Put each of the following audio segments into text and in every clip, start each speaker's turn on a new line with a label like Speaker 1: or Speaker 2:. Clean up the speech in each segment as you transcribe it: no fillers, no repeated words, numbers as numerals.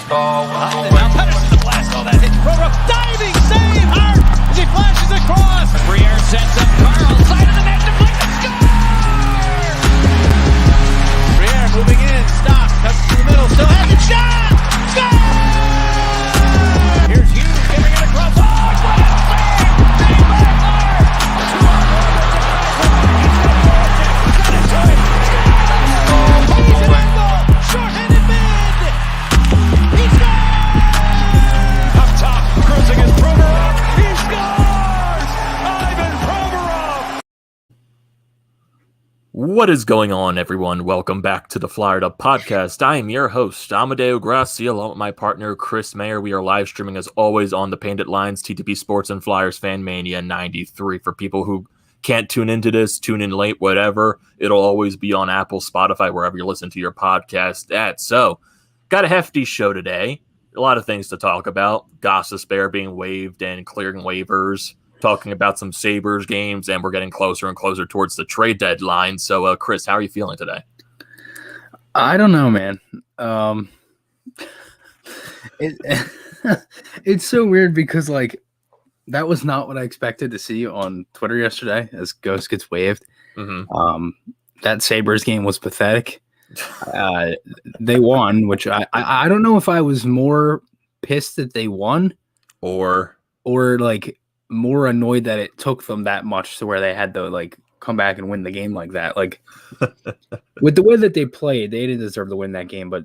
Speaker 1: Now Pedersen to blast all that hit. Diving save. Hart as he flashes across. Briere sets up Carl. Side of the net. Deflected. Score! Briere moving in. Stop. Cuts to the middle. Still has it. Shot! Score! Here's Hughes giving it across. Oh, it's right out. Save! Save by Maher! Short-handed mid! He scores! Up top, cruising is Provorov. He scores! Ivan Provorov!
Speaker 2: What is going on, everyone? Welcome back to the Flyered Up Podcast. I am your host, Amedeo Grassia, along with my partner, Chris Maher. We are live streaming, as always, on the Painted Lines, TTP Sports and Flyers Fan Mania 93. For people who can't tune into this, tune in late, whatever, it'll always be on Apple, Spotify, wherever you listen to your podcast at. So, got a hefty show today. A lot of things to talk about. Gostisbehere being waived and clearing waivers. Talking about some Sabres games, and we're getting closer and closer towards the trade deadline. So, Chris, how are you feeling today?
Speaker 3: I don't know, man. It's so weird because, like, that was not what I expected to see on Twitter yesterday as Ghost gets waived.
Speaker 2: Mm-hmm.
Speaker 3: That Sabres game was pathetic. They won, which I don't know if I was more pissed that they won or like more annoyed that it took them that much to where they had to like come back and win the game like that. Like with the way that they played, they didn't deserve to win that game. But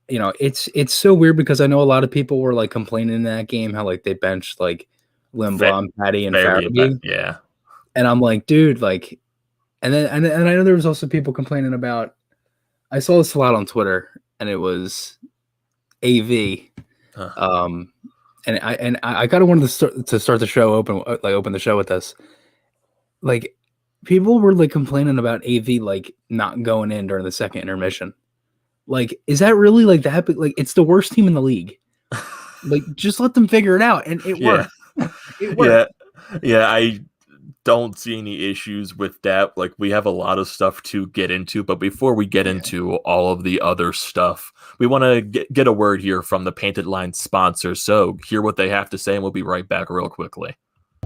Speaker 3: it's so weird because I know a lot of people were like complaining in that game how like they benched like Lindblom, Patty, and Farabee.
Speaker 2: Yeah,
Speaker 3: and I'm like, dude, like, and I know there was also people complaining about. I saw this a lot on Twitter, and it was AV. And I kind of wanted to start the show open the show with this. Like, people were like complaining about AV like not going in during the second intermission. Like, is that really like that? Like, it's the worst team in the league. Like, just let them figure it out, and it worked. It worked.
Speaker 2: Yeah. I don't see any issues with that. Like, we have a lot of stuff to get into, but before we get into all of the other stuff, we want to get a word here from the Painted Line sponsor. So hear what they have to say, and we'll be right back real quickly.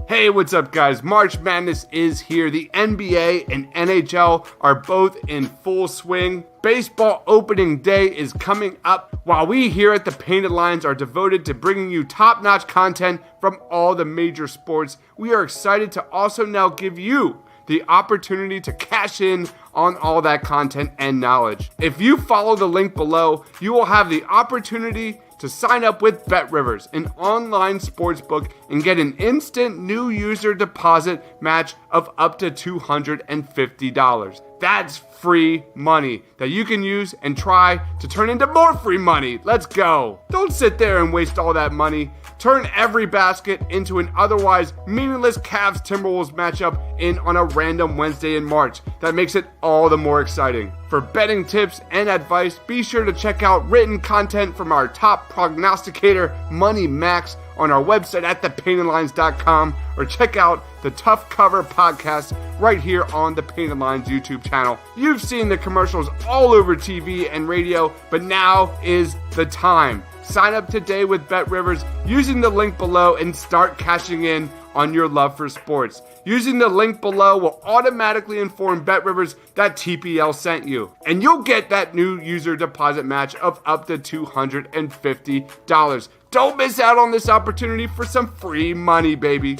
Speaker 4: Hey, what's up, guys? March Madness is here. The NBA and NHL are both in full swing. Baseball opening day is coming up, while we here at the Painted Lines are devoted to bringing you top-notch content from all the major sports. We are excited to also now give you the opportunity to cash in on all that content and knowledge. If you follow the link below, you will have the opportunity to sign up with BetRivers, an online sportsbook, and get an instant new user deposit match of up to $250. That's free money that you can use and try to turn into more free money. Let's go. Don't sit there and waste all that money. Turn every basket into an otherwise meaningless Cavs-Timberwolves matchup on a random Wednesday in March. That makes it all the more exciting. For betting tips and advice, be sure to check out written content from our top prognosticator, Money Max, on our website at thepaintedlines.com, or check out the Tough Cover podcast right here on the Painted Lines YouTube channel. You've seen the commercials all over TV and radio, but now is the time. Sign up today with BetRivers using the link below and start cashing in on your love for sports. Using the link below will automatically inform BetRivers that TPL sent you, and you'll get that new user deposit match of up to $250. Don't miss out on this opportunity for some free money, baby.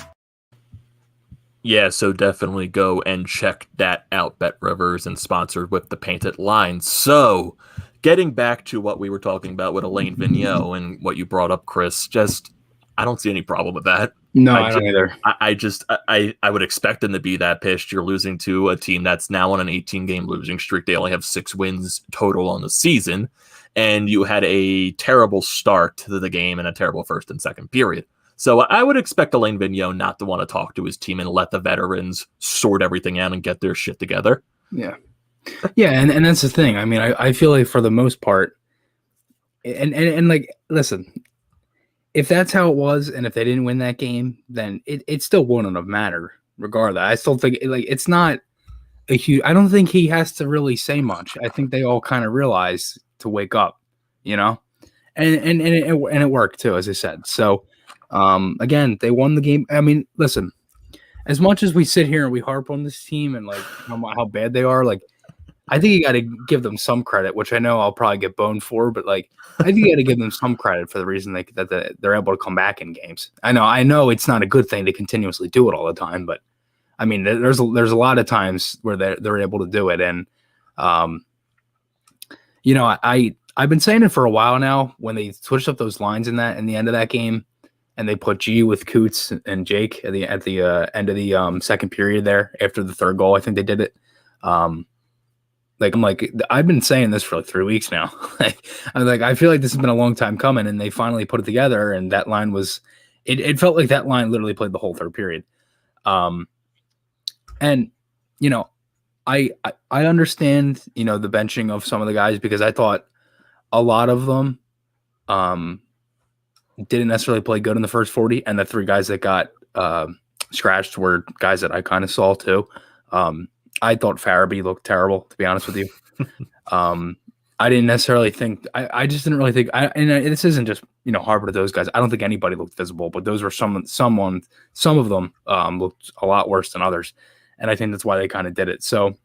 Speaker 2: Yeah, so definitely go and check that out, BetRivers, and sponsored with the Painted Line. So, getting back to what we were talking about with Alain Vigneault and what you brought up, Chris, I don't see any problem with that.
Speaker 3: No, I don't either.
Speaker 2: I would expect them to be that pissed. You're losing to a team that's now on an 18-game losing streak. They only have 6 wins total on the season, and you had a terrible start to the game and a terrible first and second period. So I would expect Alain Vigneault not to want to talk to his team and let the veterans sort everything out and get their shit together.
Speaker 3: Yeah. Yeah, and that's the thing. I mean, I feel like for the most part, and like, listen, if that's how it was, and if they didn't win that game, then it still wouldn't have mattered regardless. I still think like it's not a huge. I don't think he has to really say much. I think they all kind of realize to wake up, you know. and it worked too, as I said. So again, they won the game. I mean, listen, as much as we sit here and we harp on this team and like how bad they are, like I think you got to give them some credit, which I know I'll probably get boned for, but like I think you got to give them some credit for the reason that they're able to come back in games. I know it's not a good thing to continuously do it all the time, but I mean there's a lot of times where they're able to do it, and I've been saying it for a while now. When they switched up those lines in the end of that game, and they put G with Coots and Jake at the end of the second period there after the third goal, I think they did it. I've been saying this for like 3 weeks now. I feel like this has been a long time coming, and they finally put it together. And that line was, it felt like that line literally played the whole third period. And I understand the benching of some of the guys, because I thought a lot of them didn't necessarily play good in the first 40, and the 3 guys that got scratched were guys that I kind of saw too. I thought Farabee looked terrible, to be honest with you. I didn't necessarily think. I just didn't really think. This isn't just Harvard to those guys. I don't think anybody looked visible, but those were some of them looked a lot worse than others, and I think that's why they kind of did it. So,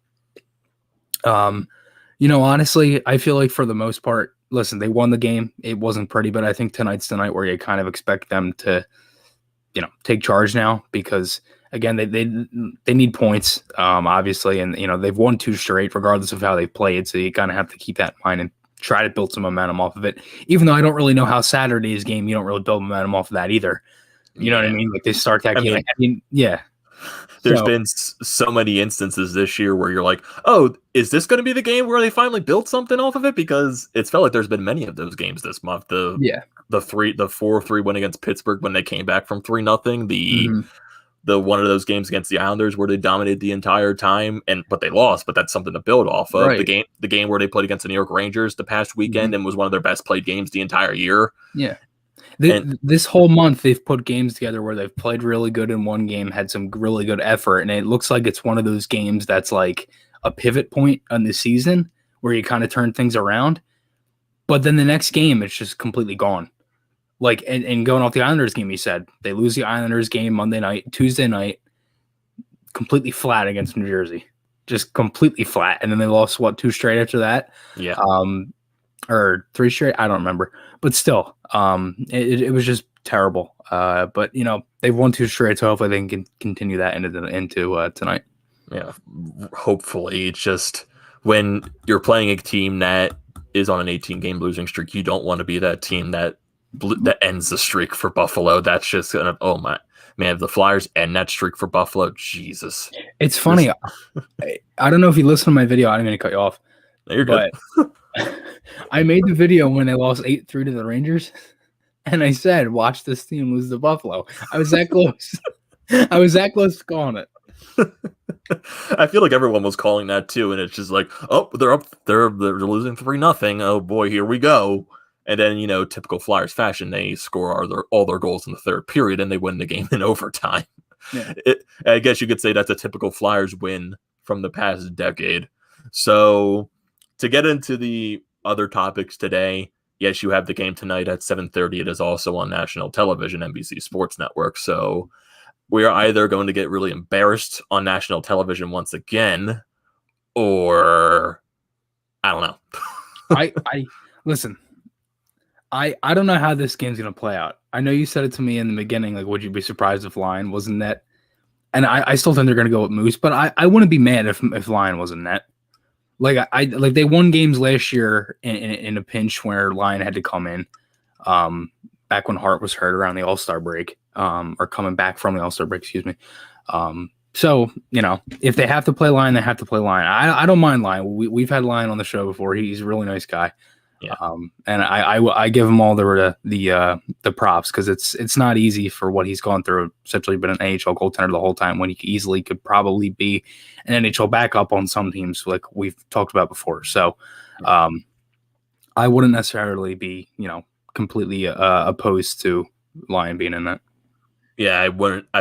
Speaker 3: honestly, I feel like for the most part, listen, they won the game. It wasn't pretty, but I think tonight's the night where you kind of expect them to, take charge now, because again, they need points, obviously, and they've won 2 straight, regardless of how they played. So you kind of have to keep that in mind and try to build some momentum off of it. Even though I don't really know how Saturday's game, you don't really build momentum off of that either. You know what I mean? Like they start that game. Yeah.
Speaker 2: There's been so many instances this year where you're like, oh, is this going to be the game where they finally built something off of it? Because it's felt like there's been many of those games this month. The 4-3 win against Pittsburgh when they came back from 3-0. The one of those games against the Islanders where they dominated the entire time, but they lost. But that's something to build off of. Right. The game where they played against the New York Rangers the past weekend and was one of their best played games the entire year.
Speaker 3: Yeah. This whole month, they've put games together where they've played really good in one game, had some really good effort, and it looks like it's one of those games that's like a pivot point on the season where you kind of turn things around. But then the next game, it's just completely gone. Like, and going off the Islanders game, you said they lose the Islanders game Monday night, Tuesday night, completely flat against New Jersey, just completely flat, and then they lost 2 straight after that.
Speaker 2: Yeah.
Speaker 3: Or 3 straight, I don't remember, but still, it was just terrible. But they've won 2 straight, so hopefully they can continue that into tonight.
Speaker 2: Yeah, hopefully. It's just when you're playing a team that is on an 18-game losing streak, you don't want to be that team that ends the streak for Buffalo. That's just gonna, oh my man, if the Flyers end that streak for Buffalo, Jesus.
Speaker 3: It's funny. I don't know if you listened to my video. I didn't mean to cut you off.
Speaker 2: You're good.
Speaker 3: I made the video when they lost 8-3 to the Rangers, and I said, watch this team lose to Buffalo. I was that close. I was that close to calling it.
Speaker 2: I feel like everyone was calling that too, and it's just like, oh, they're up, they're losing 3-0. Oh boy, here we go. And then, typical Flyers fashion, they score all their goals in the third period, and they win the game in overtime. Yeah. I guess you could say that's a typical Flyers win from the past decade. So to get into the other topics today, yes, you have the game tonight at 7:30. It is also on national television, NBC Sports Network. So we are either going to get really embarrassed on national television once again, or I don't know.
Speaker 3: I listen. I don't know how this game's going to play out. I know you said it to me in the beginning, like, would you be surprised if Lion wasn't net? And I still think they're going to go with Moose, but I wouldn't be mad if Lion wasn't net. Like they won games last year in a pinch where Lion had to come in, back when Hart was hurt around the All-Star break, or coming back from the All-Star break, excuse me. So, if they have to play Lion, they have to play Lion. I don't mind Lion. We've had Lion on the show before. He's a really nice guy. Yeah. And I give him all the props, because it's not easy for what he's gone through. Essentially been an AHL goaltender the whole time, when he easily could probably be an NHL backup on some teams, like we've talked about before. So I wouldn't necessarily be completely opposed to Lion being in that.
Speaker 2: Yeah, I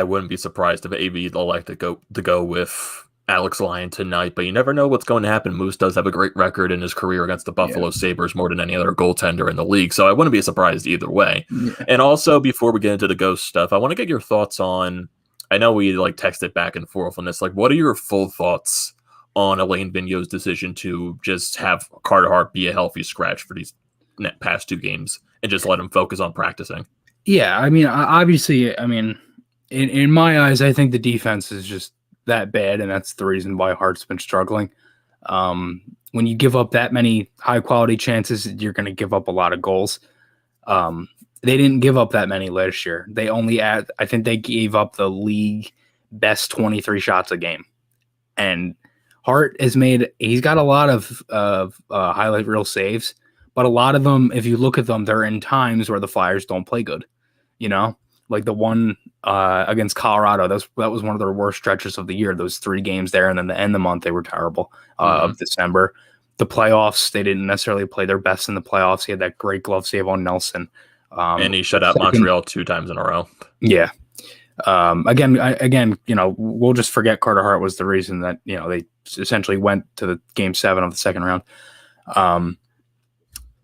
Speaker 2: wouldn't be surprised if AV elect to go with Alex Lyon tonight, but you never know what's going to happen. Moose does have a great record in his career against the Buffalo Sabres more than any other goaltender in the league, so I wouldn't be surprised either way. Yeah. And also, before we get into the ghost stuff, I want to get your thoughts on, I know we texted back and forth on this, what are your full thoughts on Alain Vigneault's decision to just have Carter Hart be a healthy scratch for these past 2 games and just let him focus on practicing?
Speaker 3: Yeah, I mean, obviously, in my eyes, I think the defense is just that bad, and that's the reason why Hart's been struggling. When you give up that many high-quality chances, you're going to give up a lot of goals. They didn't give up that many last year. They only I think they gave up the league best 23 shots a game. And Hart he's got a lot of highlight reel saves, but a lot of them, if you look at them, they're in times where the Flyers don't play good. Like the one against Colorado, that was one of their worst stretches of the year, those 3 games there. And then the end of the month, they were terrible of December. The playoffs, they didn't necessarily play their best in the playoffs. He had that great glove save on Nelson.
Speaker 2: And he shut out Montreal 2 times in a row. Yeah.
Speaker 3: Again, we'll just forget Carter Hart was the reason that, they essentially went to the game 7 of the second round.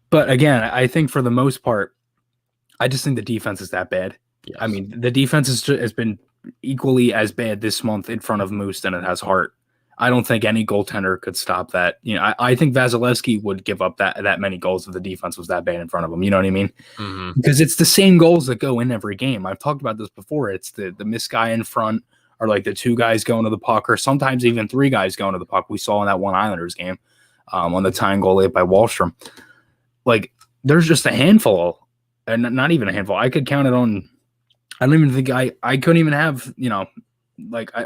Speaker 3: But again, I think for the most part, I just think the defense is that bad. Yes. I mean, the defense has been equally as bad this month in front of Moose than it has Hart. I don't think any goaltender could stop that. I think Vasilevsky would give up that many goals if the defense was that bad in front of him. You know what I mean? Mm-hmm. Because it's the same goals that go in every game. I've talked about this before. It's the missed guy in front, or the 2 guys going to the puck, or sometimes even 3 guys going to the puck. We saw in that one Islanders game on the tying goal late by Wahlstrom. There's just a handful, and not even a handful. I could count it on. I don't even think I couldn't even have,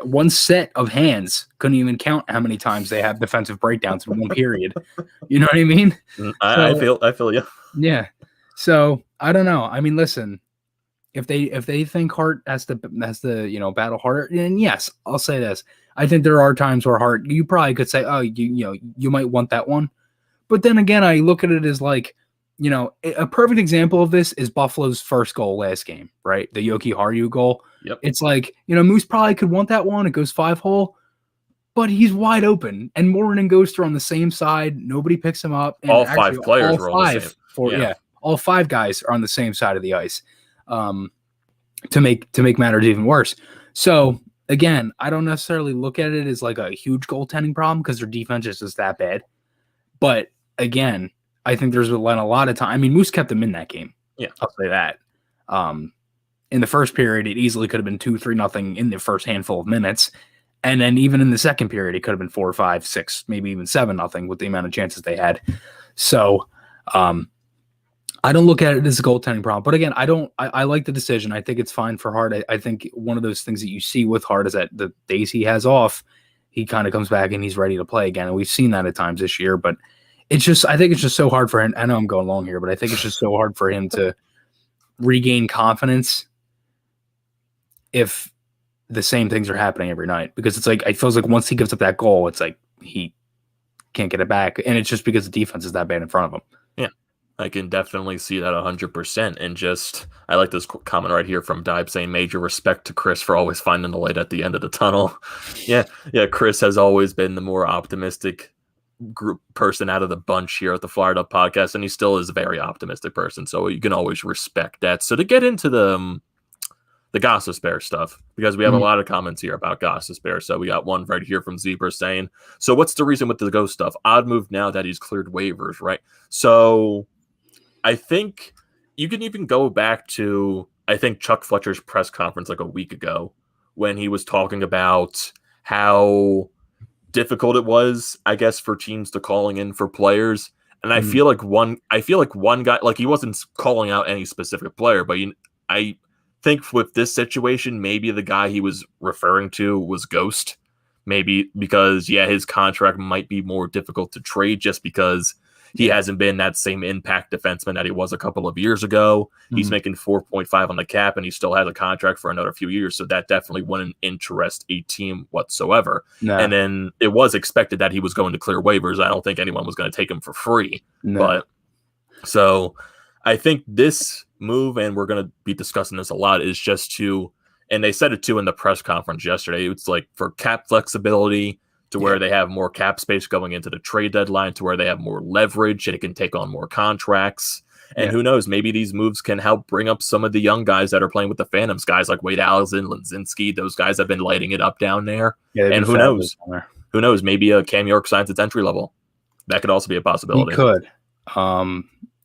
Speaker 3: one set of hands couldn't even count how many times they have defensive breakdowns in one period. You know what I mean?
Speaker 2: I feel you.
Speaker 3: Yeah. So I don't know. I mean, listen, if they think Hart has to battle harder, then yes, I'll say this. I think there are times where Hart, you probably could say, oh, you might want that one. But then again, I look at it as a perfect example of this is Buffalo's first goal last game, right? The Yoki Haru goal.
Speaker 2: Yep.
Speaker 3: It's Moose probably could want that one. It goes 5-hole, but he's wide open. And Morin and Ghost are on the same side. Nobody picks him up. And
Speaker 2: all 5 players were on the same.
Speaker 3: All 5 guys are on the same side of the ice to make matters even worse. So, again, I don't necessarily look at it as a huge goaltending problem because their defense is just that bad. But, again, I think there's been a lot of time. I mean, Moose kept them in that game.
Speaker 2: Yeah.
Speaker 3: I'll say that. In the first period, it easily could have been 2-3-0 in the first handful of minutes. And then even in the second period, it could have been 4, 5, 6, maybe even 7-0 with the amount of chances they had. So I don't look at it as a goaltending problem. But again, I like the decision. I think it's fine for Hart. I think one of those things that you see with Hart is that the days he has off, he kind of comes back and he's ready to play again. And we've seen that at times this year, but I think it's just so hard for him. I know I'm going long here, but I think it's just so hard for him to regain confidence if the same things are happening every night. Because it feels like once he gives up that goal, it's he can't get it back. And it's just because the defense is that bad in front of him.
Speaker 2: Yeah, I can definitely see that 100%. And I like this comment right here from Dibe saying, major respect to Chris for always finding the light at the end of the tunnel. Yeah, Chris has always been the more optimistic group person out of the bunch here at the Fired Up podcast, and he still is a very optimistic person, so you can always respect that. So to get into the Gostisbehere stuff, because we have a lot of comments here about Gostisbehere. So we got one right here from Zebra saying, so what's the reason with the ghost stuff? Odd move now that he's cleared waivers, right? So I think you can even go back to, I think, Chuck Fletcher's press conference a week ago when he was talking about how difficult it was, I guess, for teams to calling in for players. And I feel like one guy, he wasn't calling out any specific player, but I think with this situation, maybe the guy he was referring to was Ghost. Maybe because, his contract might be more difficult to trade just because he hasn't been that same impact defenseman that he was a couple of years ago. He's making 4.5 on the cap, and he still has a contract for another few years. So that definitely wouldn't interest a team whatsoever. No. And then it was expected that he was going to clear waivers. I don't think anyone was going to take him for free. No. But so I think this move, and we're going to be discussing this a lot, is just to, and they said it too in the press conference yesterday, it's for cap flexibility to where they have more cap space going into the trade deadline, to where they have more leverage and it can take on more contracts. And who knows, maybe these moves can help bring up some of the young guys that are playing with the Phantoms, guys like Wade Allison, Linzinski. Those guys have been lighting it up down there.
Speaker 3: Yeah,
Speaker 2: and who knows? Who knows? Maybe a Cam York signs its entry level. That could also be a possibility.
Speaker 3: He could.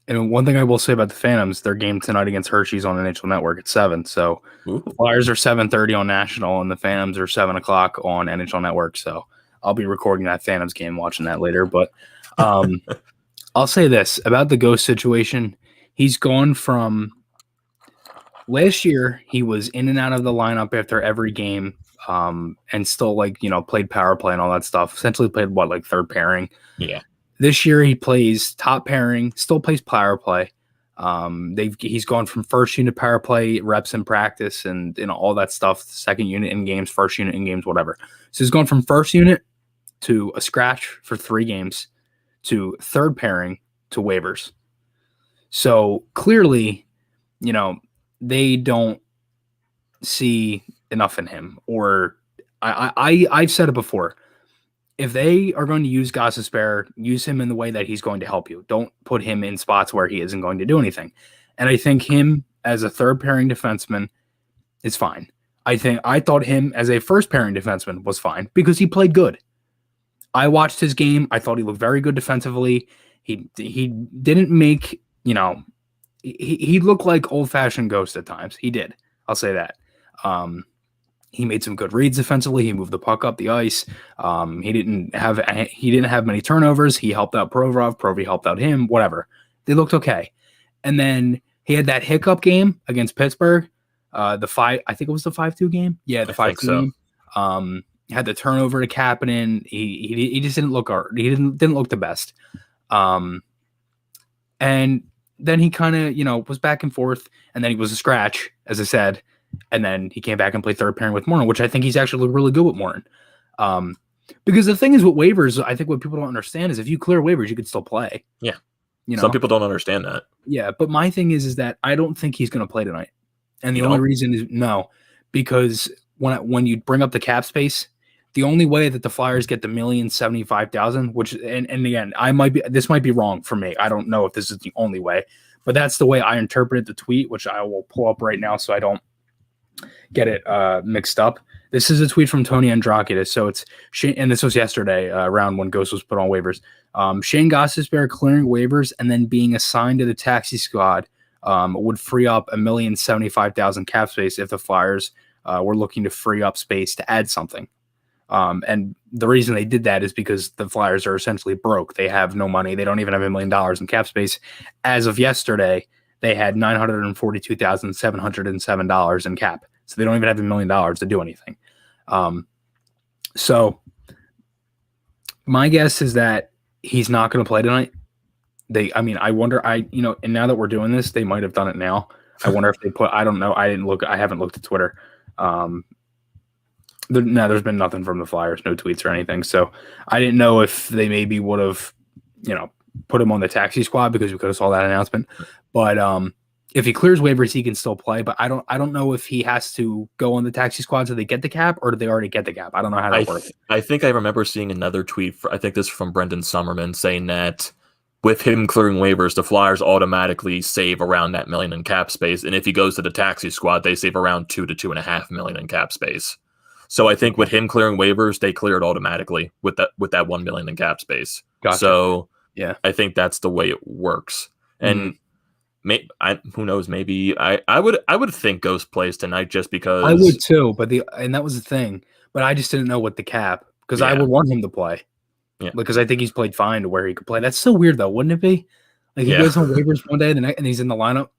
Speaker 3: And one thing I will say about the Phantoms, their game tonight against Hershey's on NHL Network at 7. So the Flyers are 7:30 on National, and the Phantoms are 7 o'clock on NHL Network. So I'll be recording that Phantoms game, watching that later. But I'll say this about the Ghost situation. He's gone from last year, he was in and out of the lineup after every game, and still played power play and all that stuff. Essentially played third pairing.
Speaker 2: Yeah.
Speaker 3: This year he plays top pairing, still plays power play. He's gone from first unit power play reps in practice and all that stuff, second unit in games, first unit in games, whatever. So he's gone from first unit to a scratch for 3 games to third pairing to waivers. So clearly, they don't see enough in him. Or I've said it before. If they are going to use Gostisbehere, use him in the way that he's going to help you. Don't put him in spots where he isn't going to do anything. And I think him as a third pairing defenseman is fine. I thought him as a first pairing defenseman was fine because he played good. I watched his game. I thought he looked very good defensively. He didn't make, he looked like old-fashioned Ghost at times. He did. I'll say that. He made some good reads defensively. He moved the puck up the ice. He didn't have many turnovers. He helped out Provorov. Provi helped out him. Whatever. They looked okay. And then he had that hiccup game against Pittsburgh. I think it was the 5-2 game. Yeah, the 5-2 game. Had the turnover to Kapanen. He just didn't look. He didn't look the best. And then he kind of was back and forth, and then he was a scratch, as I said. And then he came back and played third pairing with Morin, which I think he's actually really good with Morin. Because the thing is with waivers, I think what people don't understand is if you clear waivers, you could still play.
Speaker 2: Yeah. Some people don't understand that.
Speaker 3: Yeah. But my thing is that I don't think he's going to play tonight. And the only reason is no, because when you bring up the cap space, the only way that the Flyers get the $1,075,000, which, and again, this might be wrong for me. I don't know if this is the only way, but that's the way I interpreted the tweet, which I will pull up right now so I don't get it mixed up. This is a tweet from Tony Andrakidis. So it's Shayne, and this was yesterday around when Ghost was put on waivers. Shayne Gostisbehere clearing waivers and then being assigned to the taxi squad would free up $1,075,000 cap space if the Flyers were looking to free up space to add something. And the reason they did that is because the Flyers are essentially broke. They have no money. They don't even have $1 million in cap space. As of yesterday, they had $942,707 in cap. So they don't even have $1 million to do anything. So my guess is that he's not going to play tonight. I wonder, and now that we're doing this, they might have done it now. I wonder if they I don't know. I haven't looked at Twitter. There's been nothing from the Flyers, no tweets or anything. So I didn't know if they maybe would have, put him on the taxi squad because we could have saw that announcement. But if he clears waivers, he can still play. But I don't know if he has to go on the taxi squad so they get the cap, or do they already get the cap? I don't know how that works.
Speaker 2: I think I remember seeing another tweet. I think this is from Brendan Summerman saying that with him clearing waivers, the Flyers automatically save around that $1 million in cap space. And if he goes to the taxi squad, they save around $2 to $2.5 million in cap space. So I think with him clearing waivers, they clear it automatically with that $1 million in cap space.
Speaker 3: Gotcha.
Speaker 2: So
Speaker 3: yeah,
Speaker 2: I think that's the way it works. And who knows? Maybe I would think Ghost plays tonight just because
Speaker 3: I would too. But that was the thing. But I just didn't know what the cap, because I would want him to play. Yeah, because I think he's played fine to where he could play. That's so weird though, wouldn't it be? Like he goes on waivers one day, and he's in the lineup.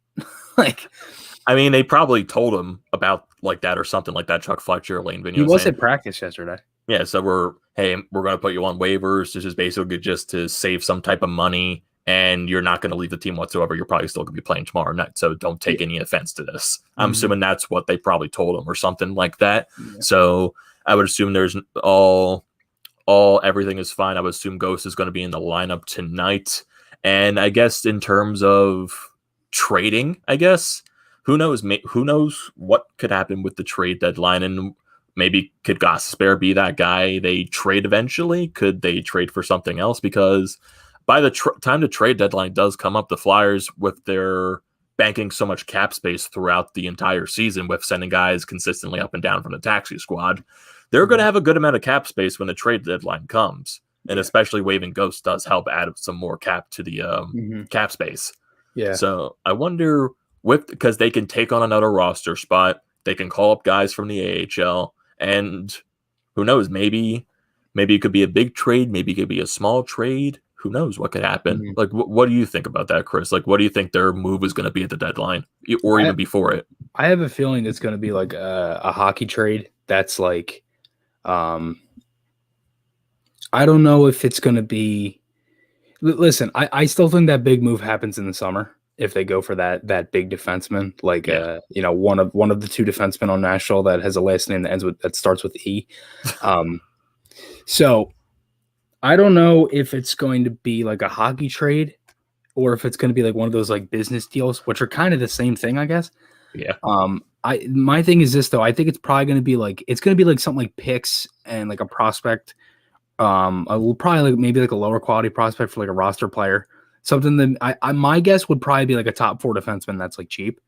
Speaker 2: They probably told him about like that or something like that. Chuck Fletcher, Lane Vigneault.
Speaker 3: He was at practice yesterday.
Speaker 2: Yeah, so we're going to put you on waivers. This is basically just to save some type of money, and you're not going to leave the team whatsoever. You're probably still going to be playing tomorrow night, so don't take any offense to this. I'm assuming that's what they probably told him or something like that. Yeah. So I would assume there's everything is fine. I would assume Ghost is going to be in the lineup tonight. And I guess in terms of trading, who knows what could happen with the trade deadline. And maybe could Gostisbehere be that guy they trade eventually? Could they trade for something else? Because by the time the trade deadline does come up, the Flyers, with their banking so much cap space throughout the entire season with sending guys consistently up and down from the taxi squad, they're going to have a good amount of cap space when the trade deadline comes. And especially waiving Ghost does help add some more cap to the cap space.
Speaker 3: Yeah.
Speaker 2: So I wonder, because they can take on another roster spot, they can call up guys from the AHL, and who knows, maybe it could be a big trade, maybe it could be a small trade. Who knows what could happen? Like, what do you think about that, Chris? Like, what do you think their move is going to be at the deadline, or even before it?
Speaker 3: I have a feeling it's going to be like a hockey trade. That's like, I don't know if it's going to be. Listen, I still think that big move happens in the summer if they go for that big defenseman, like one of the two defensemen on Nashville that has a last name that starts with E. So I don't know if it's going to be like a hockey trade or if it's going to be like one of those like business deals, which are kind of the same thing, I guess.
Speaker 2: Yeah.
Speaker 3: My thing is this though. I think it's probably going to be like something like picks and like a prospect. Probably like maybe like a lower quality prospect for like a roster player. Something that my guess would probably be like a top 4 defenseman that's like cheap,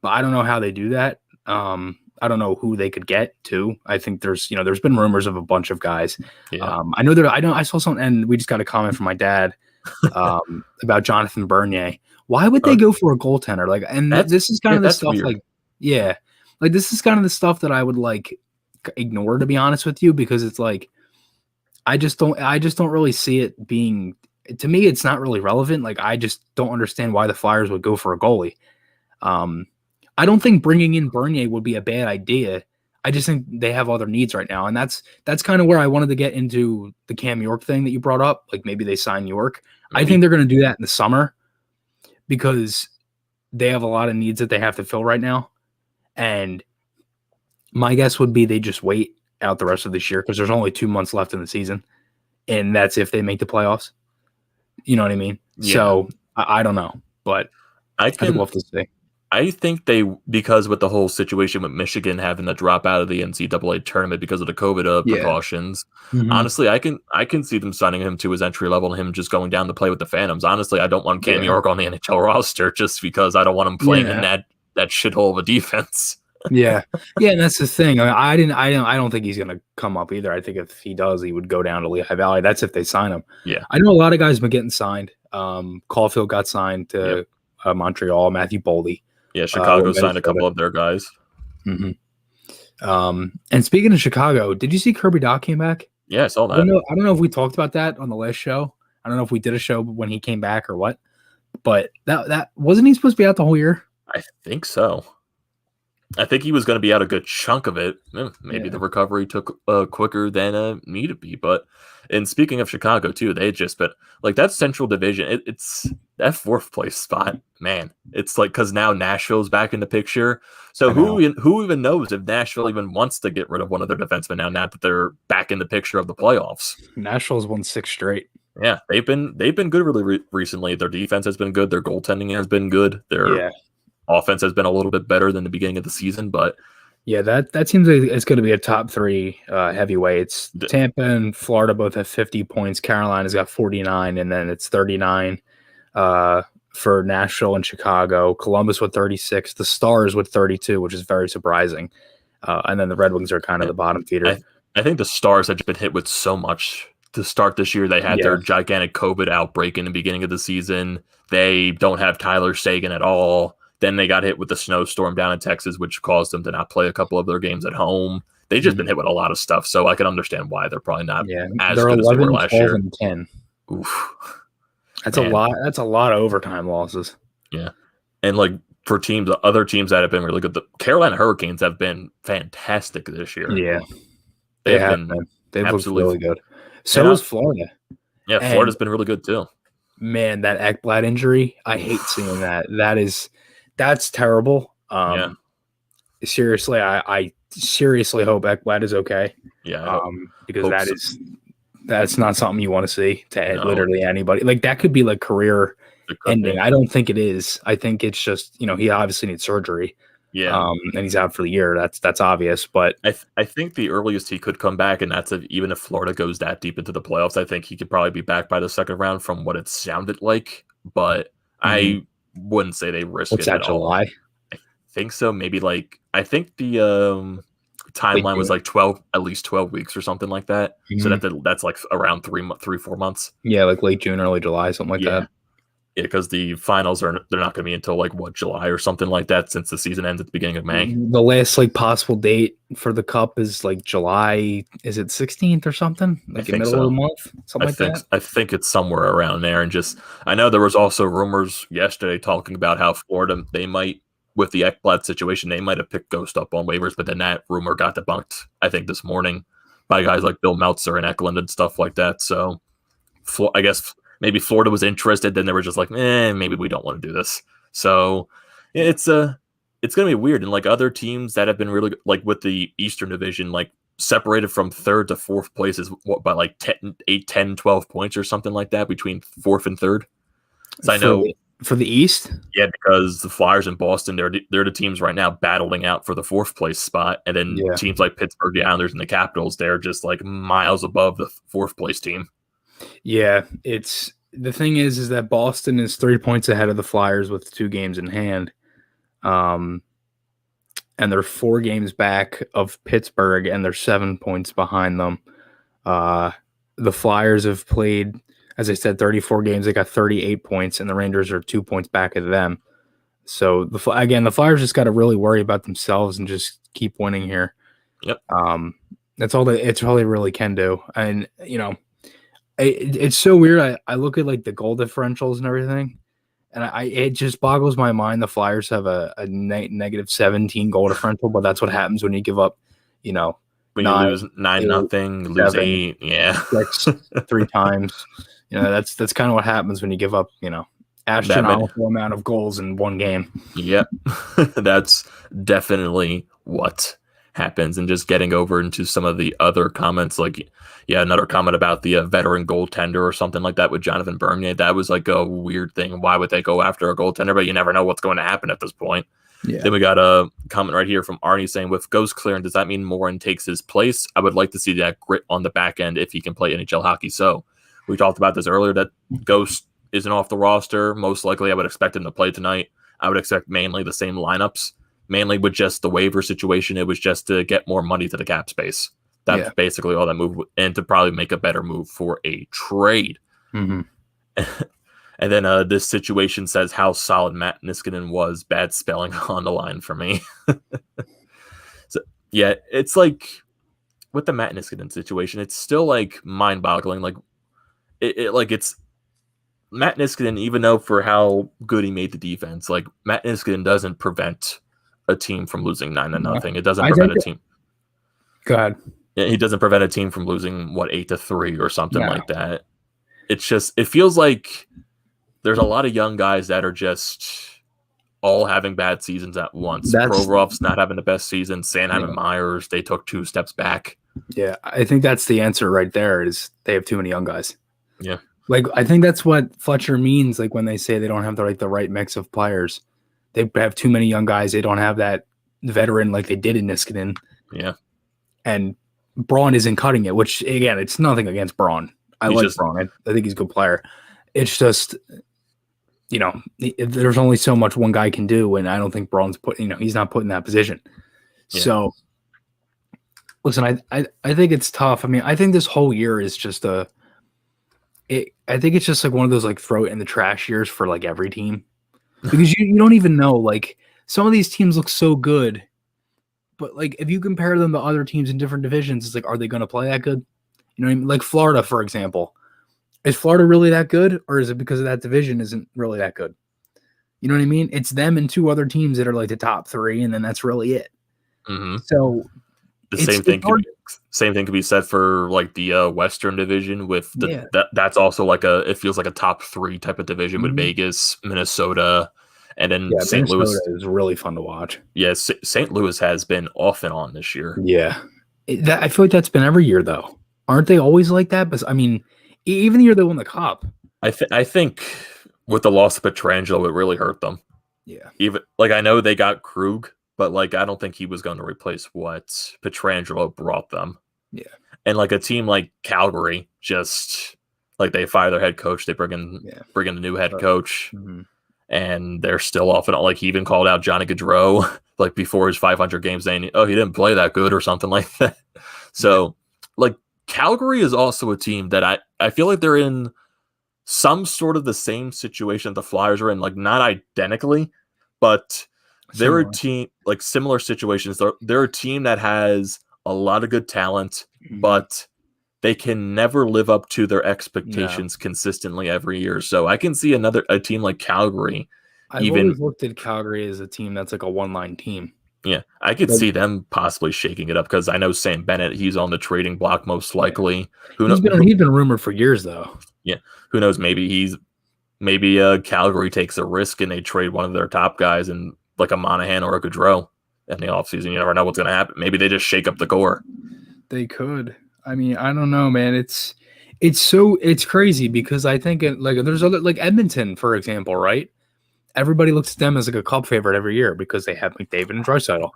Speaker 3: but I don't know how they do that. I don't know who they could get too. I think there's been rumors of a bunch of guys.
Speaker 2: Yeah.
Speaker 3: I saw something, and we just got a comment from my dad about Jonathan Bernier. Why would they go for a goaltender? Like, and this is kind of the stuff weird. This is kind of the stuff that I would like ignore, to be honest with you, because it's like, I just don't really see it being, to me, it's not really relevant. Like, I just don't understand why the Flyers would go for a goalie. I don't think bringing in Bernier would be a bad idea. I just think they have other needs right now. And that's kind of where I wanted to get into the Cam York thing that you brought up. Like, maybe they sign York. Maybe. I think they're going to do that in the summer because they have a lot of needs that they have to fill right now. And my guess would be they just wait out the rest of this year because there's only 2 months left in the season. And that's if they make the playoffs. You know what I mean? Yeah. So I don't know, but I'd love to see.
Speaker 2: I think because with the whole situation with Michigan having to drop out of the NCAA tournament because of the COVID precautions, honestly, I can see them signing him to his entry level and him just going down to play with the Phantoms. Honestly, I don't want Cam York on the NHL roster just because I don't want him playing in that shithole of a defense.
Speaker 3: Yeah, and that's the thing. I don't think he's gonna come up either. I think if he does, he would go down to Lehigh Valley. That's if they sign him.
Speaker 2: Yeah,
Speaker 3: I know a lot of guys have been getting signed. Caulfield got signed to Montreal. Matthew Boldy.
Speaker 2: Yeah, Chicago signed a couple of their guys.
Speaker 3: Mm-hmm. And speaking of Chicago, did you see Kirby Dach came back?
Speaker 2: Yeah, I saw that.
Speaker 3: I don't know if we talked about that on the last show. I don't know if we did a show when he came back or what. But that wasn't he supposed to be out the whole year?
Speaker 2: I think so. I think he was going to be out a good chunk of it. Maybe the recovery took quicker than needed to be. But and speaking of Chicago too, they just like that Central Division. It's that 4th place spot, man. It's like because now Nashville's back in the picture. So who even knows if Nashville even wants to get rid of one of their defensemen now that they're back in the picture of the playoffs.
Speaker 3: Nashville's won 6 straight.
Speaker 2: Yeah, they've been good really recently. Their defense has been good. Their goaltending has been good. Their offense has been a little bit better than the beginning of the season, but
Speaker 3: that seems like it's going to be a top 3 heavyweights. Tampa and Florida both have 50 points. Carolina's got 49, and then it's 39 for Nashville and Chicago. Columbus with 36. The Stars with 32, which is very surprising. And then the Red Wings are kind of the bottom feeder.
Speaker 2: I think the Stars have been hit with so much to start this year. They had their gigantic COVID outbreak in the beginning of the season. They don't have Tyler Seguin at all. Then they got hit with the snowstorm down in Texas, which caused them to not play a couple of their games at home. They've just been hit with a lot of stuff, so I can understand why they're probably not as good as they were last year.
Speaker 3: And 10.
Speaker 2: Oof.
Speaker 3: That's a lot. That's a lot of overtime losses.
Speaker 2: Yeah, and like for other teams that have been really good, the Carolina Hurricanes have been fantastic this year.
Speaker 3: Yeah, they have been. They've looked really good. So is Florida.
Speaker 2: Yeah, Florida's been really good too.
Speaker 3: Man, that Ekblad injury, I hate seeing that. That's terrible. Seriously, I seriously hope Ekblad is okay.
Speaker 2: Yeah,
Speaker 3: because that's not something you want to see to literally anybody. Like that could be like career ending. I don't think it is. I think it's just he obviously needs surgery.
Speaker 2: Yeah.
Speaker 3: And he's out for the year. That's obvious. But
Speaker 2: I think the earliest he could come back, and that's even if Florida goes that deep into the playoffs, I think he could probably be back by the second round from what it sounded like. But I wouldn't say they risk
Speaker 3: what's
Speaker 2: it
Speaker 3: that,
Speaker 2: at
Speaker 3: July?
Speaker 2: all. I think so. Maybe I think the timeline was at least 12 weeks or something like that. So that's like around 3-4 months.
Speaker 3: Yeah, like late June, early July, something like that.
Speaker 2: Yeah, because the finals they're not going to be until July or something like that, since the season ends at the beginning of May.
Speaker 3: The last possible date for the Cup is July. Is it 16th or something? In the middle of the month, something like that.
Speaker 2: I think it's somewhere around there. And I know there was also rumors yesterday talking about how Florida, they might, with the Ekblad situation, they might have picked Ghost up on waivers, but then that rumor got debunked, I think, this morning by guys like Bill Meltzer and Eklund and stuff like that. So I guess maybe Florida was interested, then they were just like, maybe we don't want to do this. So it's going to be weird. And other teams that have been really, with the Eastern Division, separated from third to fourth place is by 10, 12 points or something like that between fourth and third. So I know
Speaker 3: for the East,
Speaker 2: yeah, because the Flyers and Boston, they're the teams right now battling out for the fourth place spot, and then teams like Pittsburgh, the Islanders, and the Capitals, they're just miles above the fourth place team.
Speaker 3: Yeah, it's the thing is that Boston is 3 points ahead of the Flyers with 2 games in hand, and they're 4 games back of Pittsburgh, and they're 7 points behind them. The Flyers have played, as I said, 34 games. They got 38 points, and the Rangers are 2 points back of them. So the Flyers just got to really worry about themselves and just keep winning here.
Speaker 2: Yep.
Speaker 3: It's all they really can do. And it's so weird. I look at the goal differentials and everything, and it just boggles my mind. The Flyers have a negative 17 goal differential, but that's what happens when you give up, when
Speaker 2: you lose 9-0, lose 8,
Speaker 3: 6, 3 times. That's kind of what happens when you give up, astronomical amount of goals in one game.
Speaker 2: Yep. That's definitely what happens. And just getting over into some of the other comments, another comment about the veteran goaltender or something like that with Jonathan Bernier. That was a weird thing. Why would they go after a goaltender? But you never know what's going to happen at this point.
Speaker 3: Yeah.
Speaker 2: Then we got a comment right here from Arnie saying, with Ghost clearing, does that mean Morin takes his place? I would like to see that grit on the back end if he can play NHL hockey. So we talked about this earlier, that Ghost isn't off the roster. Most likely I would expect him to play tonight. I would expect mainly the same lineups, mainly with just the waiver situation. It was just to get more money to the cap space. That's basically all that move, and to probably make a better move for a trade.
Speaker 3: Mm-hmm.
Speaker 2: And then this situation says how solid Matt Niskanen was. Bad spelling on the line for me. So yeah, it's with the Matt Niskanen situation, it's still mind-boggling. It's Matt Niskanen, even though for how good he made the defense, Matt Niskanen doesn't prevent a team from losing 9-0. It doesn't prevent a team.
Speaker 3: Go ahead.
Speaker 2: He doesn't prevent a team from losing 8-3 or something like that. It's just, it feels like there's a lot of young guys that are just all having bad seasons at once. Provorov's not having the best season. Sanheim and Myers, they took 2 steps back.
Speaker 3: Yeah, I think that's the answer right there, is they have too many young guys.
Speaker 2: Yeah.
Speaker 3: I think that's what Fletcher means, when they say they don't have the right mix of players. They have too many young guys. They don't have that veteran like they did in Niskanen.
Speaker 2: Yeah.
Speaker 3: And Braun isn't cutting it, which, again, it's nothing against Braun. I like Braun. I think he's a good player. It's just, there's only so much one guy can do, and I don't think Braun's he's not put in that position. Yeah. So, listen, I think it's tough. I mean, I think this whole year is just I think it's just one of those throw it in the trash years for every team, because you don't even know, some of these teams look so good, but if you compare them to other teams in different divisions, it's are they going to play that good? You know what I mean? Florida, for example. Is Florida really that good, or is it because of that division isn't really that good? You know what I mean? It's them and 2 other teams that are the top 3, and then that's really it.
Speaker 2: Mm-hmm.
Speaker 3: So
Speaker 2: the same thing could be said for the Western Division with that's also it feels like a top 3 type of division with Vegas, Minnesota, and then St. Louis
Speaker 3: is really fun to watch.
Speaker 2: Yeah, St. Louis has been off and on this year.
Speaker 3: Yeah, I feel like that's been every year though. Aren't they always like that? But I mean, even the year they won the Cup.
Speaker 2: I think with the loss of Pietrangelo, it really hurt them.
Speaker 3: Yeah.
Speaker 2: Even I know they got Krug, but like I don't think he was going to replace what Pietrangelo brought them.
Speaker 3: Yeah.
Speaker 2: And like a team like Calgary, just like they fire their head coach, they bring in the new head coach, and they're still off and on. Like he even called out Johnny Gaudreau like before his 500 games, saying, "Oh, he didn't play that good" or something like that. So like Calgary is also a team that I feel like they're in some sort of the same situation the Flyers are in, like not identically, but they're a team like similar situations. They're a team that has a lot of good talent, but they can never live up to their expectations consistently every year. So I can see a team like Calgary.
Speaker 3: I've always looked at Calgary as a team that's like a one-line team.
Speaker 2: Yeah, I could see them possibly shaking it up because I know Sam Bennett, he's on the trading block most likely.
Speaker 3: He's been rumored for years though.
Speaker 2: Yeah, who knows? Maybe Calgary takes a risk and they trade one of their top guys and like a Monahan or a Gaudreau in the offseason. You never know what's going to happen. Maybe they just shake up the core.
Speaker 3: They could. I mean, I don't know, man. It's crazy because I think there's other like Edmonton, for example, right? Everybody looks at them as like a cup favorite every year because they have McDavid and Draisaitl.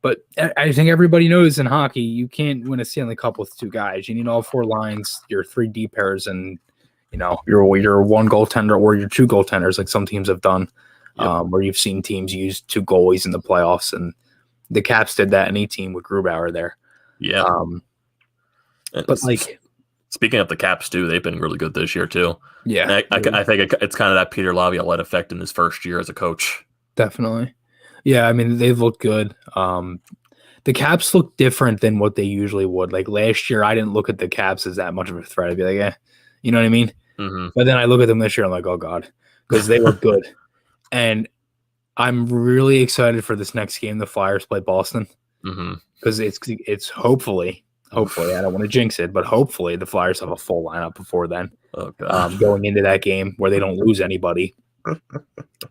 Speaker 3: But I think everybody knows in hockey you can't win a Stanley Cup with two guys. You need all four lines, your three D pairs, and your one goaltender or your two goaltenders, like some teams have done, where you've seen teams use two goalies in the playoffs, and the Caps did that in 18 with Grubauer there.
Speaker 2: Yeah.
Speaker 3: But like,
Speaker 2: speaking of the Caps too, they've been really good this year too.
Speaker 3: Yeah,
Speaker 2: I think it's kind of that Peter Laviolette effect in his first year as a coach.
Speaker 3: Definitely. Yeah, I mean they've looked good. The Caps look different than what they usually would. Like last year, I didn't look at the Caps as that much of a threat. I'd be like, yeah, you know what I mean.
Speaker 2: Mm-hmm.
Speaker 3: But then I look at them this year, I'm like, oh god, because they were good, and I'm really excited for this next game. The Flyers play Boston because it's hopefully. I don't want to jinx it, but hopefully the Flyers have a full lineup before then.
Speaker 2: Oh, God.
Speaker 3: Going into that game where they don't lose anybody,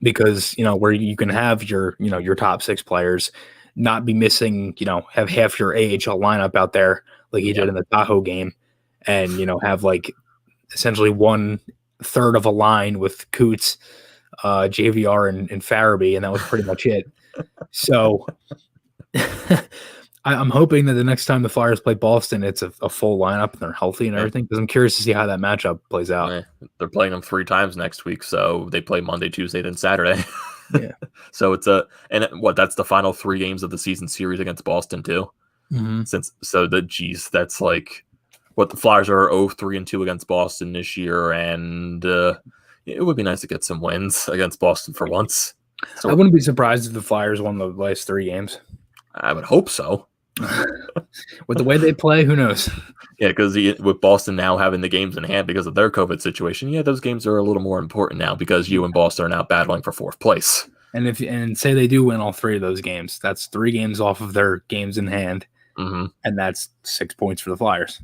Speaker 3: because where you can have your top six players not be missing, have half your AHL lineup out there like he did in the Tahoe game, and have like essentially 1/3 of a line with Coots, JVR, and Farabee, and that was pretty much it. So. I'm hoping that the next time the Flyers play Boston, it's a full lineup and they're healthy and everything, because I'm curious to see how that matchup plays out.
Speaker 2: Yeah. They're playing them 3 times next week, so they play Monday, Tuesday, then Saturday.
Speaker 3: Yeah.
Speaker 2: So it's that's the final 3 games of the season series against Boston too. That's like what the Flyers are 0-3-2 against Boston this year, and it would be nice to get some wins against Boston for once. So
Speaker 3: I wouldn't be surprised if the Flyers won the last 3 games.
Speaker 2: I would hope so.
Speaker 3: With the way they play, who knows?
Speaker 2: Yeah, because with Boston now having the games in hand because of their COVID situation, those games are a little more important now because you and Boston are now battling for 4th place.
Speaker 3: And say they do win all 3 of those games, that's 3 games off of their games in hand, and that's 6 points for the Flyers.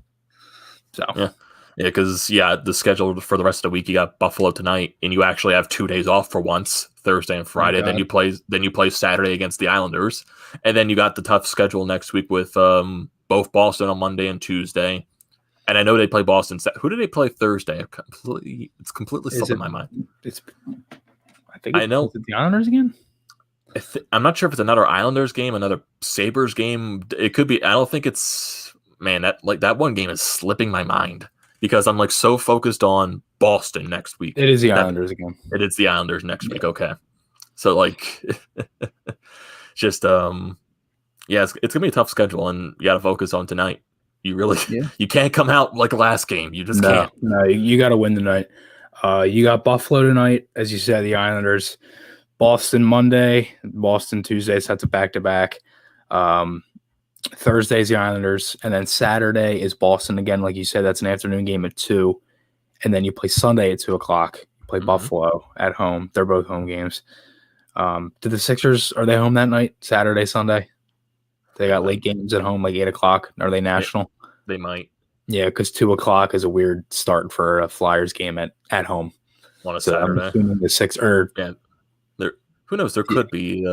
Speaker 3: So
Speaker 2: because the schedule for the rest of the week, you got Buffalo tonight, and you actually have 2 days off for once, Thursday and Friday. Then you play Saturday against the Islanders, and then you got the tough schedule next week with both Boston on Monday and Tuesday. And I know they play Boston. Who do they play Thursday? It's completely slipping my mind.
Speaker 3: I know. Is it the Islanders again?
Speaker 2: I'm not sure if it's another Islanders game, another Sabres game. It could be. I don't think it's. Man, that one game is slipping my mind. Because I'm so focused on Boston next week.
Speaker 3: It is the Islanders again.
Speaker 2: It is the Islanders next week. Okay. So just it's gonna be a tough schedule, and you gotta focus on tonight. You really you can't come out like last game. You just can't.
Speaker 3: No, you gotta win tonight. You got Buffalo tonight, as you said, the Islanders. Boston Monday, Boston Tuesday, so that's a back-to-back. Thursday's the Islanders, and then Saturday is Boston again. Like you said, that's an afternoon game at 2, and then you play Sunday at 2:00. You play Buffalo at home. They're both home games. Do the Sixers, are they home that night? Saturday, Sunday? They got late games at home, like 8:00. Are they national?
Speaker 2: They might.
Speaker 3: Yeah, because 2:00 is a weird start for a Flyers game at home.
Speaker 2: On a Saturday.
Speaker 3: I'm assuming the Sixers.
Speaker 2: Yeah. Who knows? There could be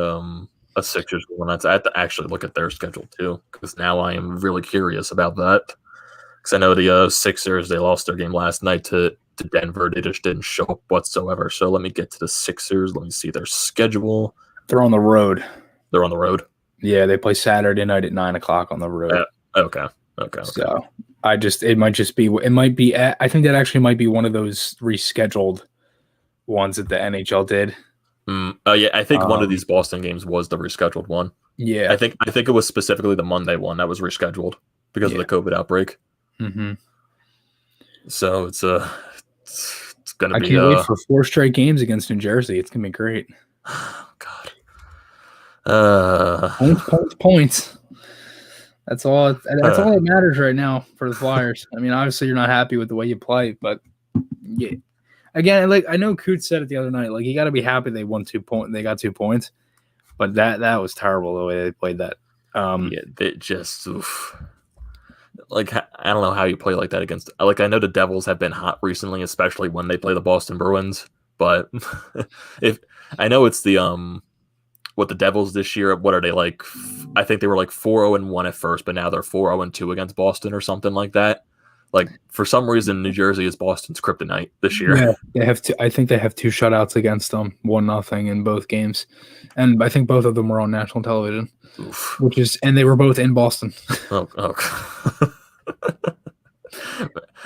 Speaker 2: a Sixers one. I have to actually look at their schedule too, because now I am really curious about that. Because I know the Sixers, they lost their game last night to Denver. They just didn't show up whatsoever. So let me get to the Sixers. Let me see their schedule.
Speaker 3: They're on the road.
Speaker 2: They're on the road.
Speaker 3: Yeah, they play Saturday night at 9:00 on the road.
Speaker 2: Okay.
Speaker 3: So I think that actually might be one of those rescheduled ones that the NHL did.
Speaker 2: Yeah, I think one of these Boston games was the rescheduled one.
Speaker 3: Yeah,
Speaker 2: I think it was specifically the Monday one that was rescheduled because of the COVID outbreak.
Speaker 3: Mm-hmm.
Speaker 2: So it's going to be.
Speaker 3: I can't wait for 4 straight games against New Jersey. It's gonna be great.
Speaker 2: God.
Speaker 3: Points. That's all that matters right now for the Flyers. I mean, obviously you're not happy with the way you play, but yeah. Again, like I know Coots said it the other night, like you got to be happy they won 2 points. They got 2 points, but that was terrible the way they played that.
Speaker 2: They just like I don't know how you play like that against. Like I know the Devils have been hot recently, especially when they play the Boston Bruins. But if I know it's the what the Devils this year, what are they like? I think they were like 4-0-1 at first, but now they're 4-0-2 against Boston or something like that. Like for some reason, New Jersey is Boston's kryptonite this year.
Speaker 3: Yeah, they have I think they have 2 shutouts against them, 1-0 in both games, and I think both of them were on national television.
Speaker 2: Oof.
Speaker 3: And they were both in Boston.
Speaker 2: Oh.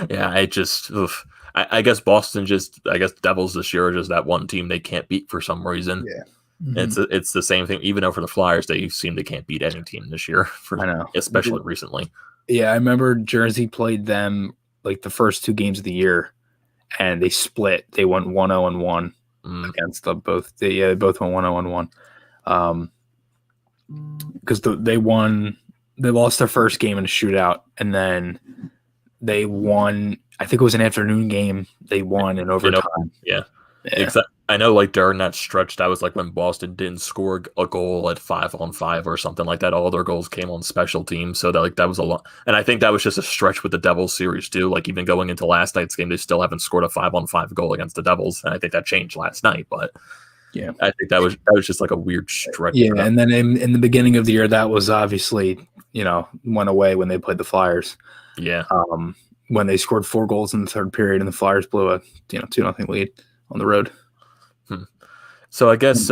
Speaker 2: Yeah, I guess Boston Devils this year are just that one team they can't beat for some reason.
Speaker 3: Yeah. Mm-hmm.
Speaker 2: It's the same thing. Even though for the Flyers, they seem they can't beat any team this year.
Speaker 3: I know,
Speaker 2: especially recently.
Speaker 3: Yeah, I remember Jersey played them like the first 2 games of the year, and they split. They went 1-0-1 against them both. They both went 1-0-1. Because they won. They lost their first game in a shootout, and then they won. I think it was an afternoon game. They won in overtime.
Speaker 2: Yeah. Exactly. I know, like during that stretch, that was like when Boston didn't score a goal at 5-on-5 or something like that. All their goals came on special teams, so that was a lot. And I think that was just a stretch with the Devils series too. Like even going into last night's game, they still haven't scored a 5-on-5 goal against the Devils, and I think that changed last night. But yeah, I think that was just like a weird stretch.
Speaker 3: Yeah, and then in the beginning of the year, that was obviously went away when they played the Flyers.
Speaker 2: Yeah,
Speaker 3: when they scored 4 goals in the third period, and the Flyers blew a 2-0 lead on the road.
Speaker 2: So I guess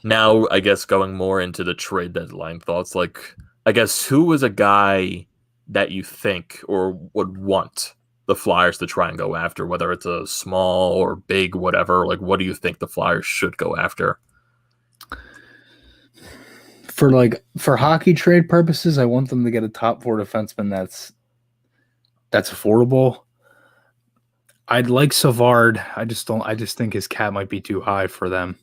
Speaker 2: now I guess going more into the trade deadline thoughts, like I guess who was a guy that you think or would want the Flyers to try and go after, whether it's a small or big, whatever, like what do you think the Flyers should go after?
Speaker 3: For hockey trade purposes, I want them to get a top 4 defenseman that's affordable. I'd like Savard. I just think his cap might be too high for them.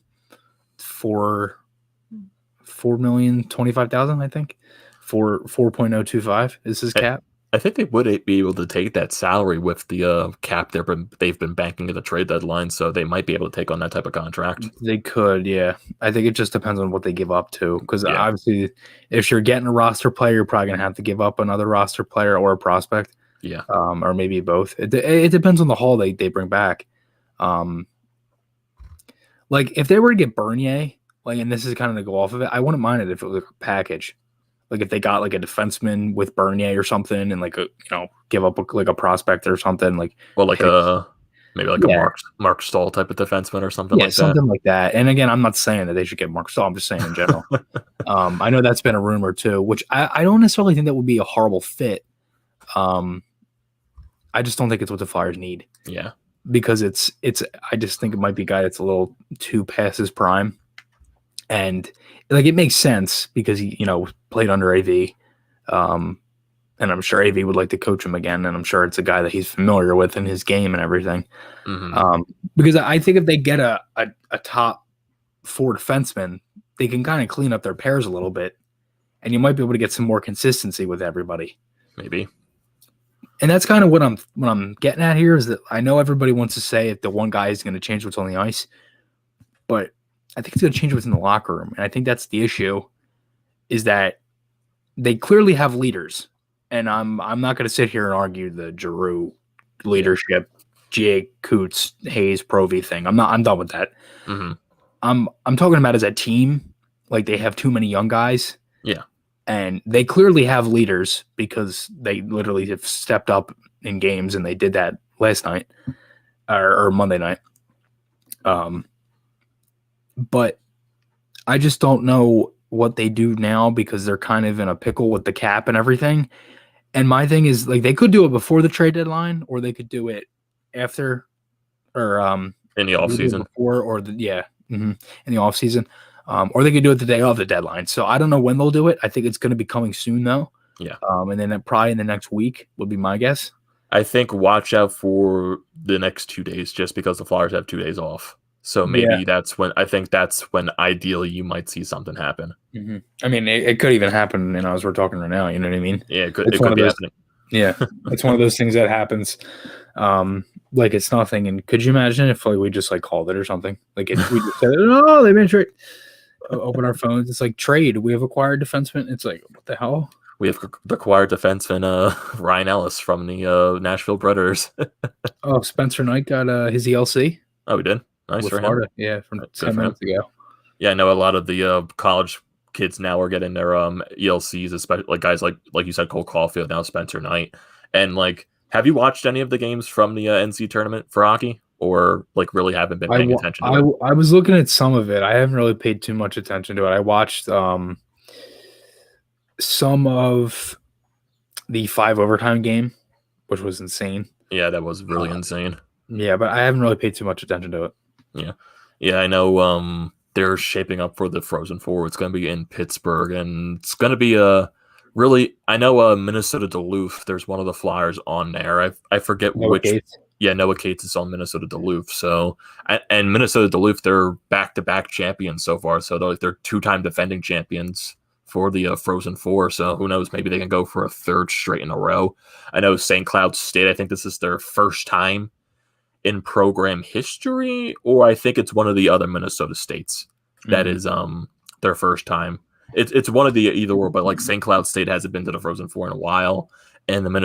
Speaker 3: $4,025,000, I think. 4.025 is his cap.
Speaker 2: I think they would be able to take that salary with the cap they've been banking at the trade deadline, so they might be able to take on that type of contract.
Speaker 3: They could, yeah. I think it just depends on what they give up to, because obviously if you're getting a roster player, you're probably going to have to give up another roster player or a prospect.
Speaker 2: Yeah.
Speaker 3: Or maybe both. It depends on the haul they bring back. Like if they were to get Bernier, like, and this is kind of to go off of it, I wouldn't mind it if it was a package. Like if they got like a defenseman with Bernier or something, and like give up a prospect or something, like
Speaker 2: maybe a Mark Stahl type of defenseman or something like that.
Speaker 3: Yeah, something like that. And again, I'm not saying that they should get Mark Stahl. I'm just saying in general. I know that's been a rumor too, which I don't necessarily think that would be a horrible fit. I just don't think it's what the Flyers need.
Speaker 2: Yeah.
Speaker 3: Because I just think it might be a guy that's a little too past his prime. And like it makes sense because he, played under AV. And I'm sure AV would like to coach him again. And I'm sure it's a guy that he's familiar with in his game and everything. Mm-hmm. Because I think if they get a top 4 defenseman, they can kind of clean up their pairs a little bit. And you might be able to get some more consistency with everybody.
Speaker 2: Maybe.
Speaker 3: And that's kind of what I'm getting at here is that I know everybody wants to say that the one guy is going to change what's on the ice, but I think it's going to change what's in the locker room. And I think that's the issue is that they clearly have leaders. And I'm not going to sit here and argue the Giroux leadership, Jake, Coots, Hayes, Provy thing. I'm done with that.
Speaker 2: Mm-hmm.
Speaker 3: I'm talking about as a team, like they have too many young guys.
Speaker 2: Yeah.
Speaker 3: And they clearly have leaders because they literally have stepped up in games, and they did that last night or Monday night. But I just don't know what they do now because they're kind of in a pickle with the cap and everything. And my thing is, like, they could do it before the trade deadline, or they could do it after, or
Speaker 2: in the offseason.
Speaker 3: Before, or in the offseason. Or they could do it the day of the deadline. So I don't know when they'll do it. I think it's going to be coming soon, though.
Speaker 2: Yeah.
Speaker 3: And then probably in the next week would be my guess.
Speaker 2: I think watch out for the next 2 days just because the Flyers have 2 days off. So maybe that's when ideally you might see something happen.
Speaker 3: Mm-hmm. I mean, it could even happen, as we're talking right now. You know what I mean?
Speaker 2: Yeah, it could be happening.
Speaker 3: Yeah, it's one of those things that happens. Like it's nothing. And could you imagine if we just called it or something? Like we just said, "Oh, they've been trade." Open our phones. It's like trade. We have acquired defenseman. It's like, what the hell?
Speaker 2: We have acquired defenseman Ryan Ellis from the Nashville Predators.
Speaker 3: Oh, Spencer Knight got his ELC.
Speaker 2: Oh, we did. Nice for
Speaker 3: Florida.
Speaker 2: him.
Speaker 3: Yeah, from 10 minutes ago.
Speaker 2: Yeah, I know a lot of the college kids now are getting their ELCs, especially guys like you said, Cole Caulfield, now Spencer Knight. And have you watched any of the games from the NC tournament for hockey, or really haven't been paying attention to it?
Speaker 3: I was looking at some of it. I haven't really paid too much attention to it. I watched some of the 5 overtime game, which was insane.
Speaker 2: Yeah, that was really insane.
Speaker 3: Yeah, but I haven't really paid too much attention to it.
Speaker 2: Yeah, I know. They're shaping up for the Frozen Four. It's going to be in Pittsburgh, and it's going to be I know Minnesota Duluth. There's one of the Flyers on there. I forget
Speaker 3: Noah
Speaker 2: which.
Speaker 3: Cates.
Speaker 2: Yeah, Noah Cates is on Minnesota Duluth. So, and Minnesota Duluth, they're back-to-back champions so far. So they're 2-time defending champions for the Frozen Four. So who knows? Maybe they can go for a 3rd straight in a row. I know St. Cloud State. I think this is their first time in program history, or I think it's one of the other Minnesota states that is their first time. It's one of the either or, but St. Cloud State hasn't been to the Frozen Four in a while, and one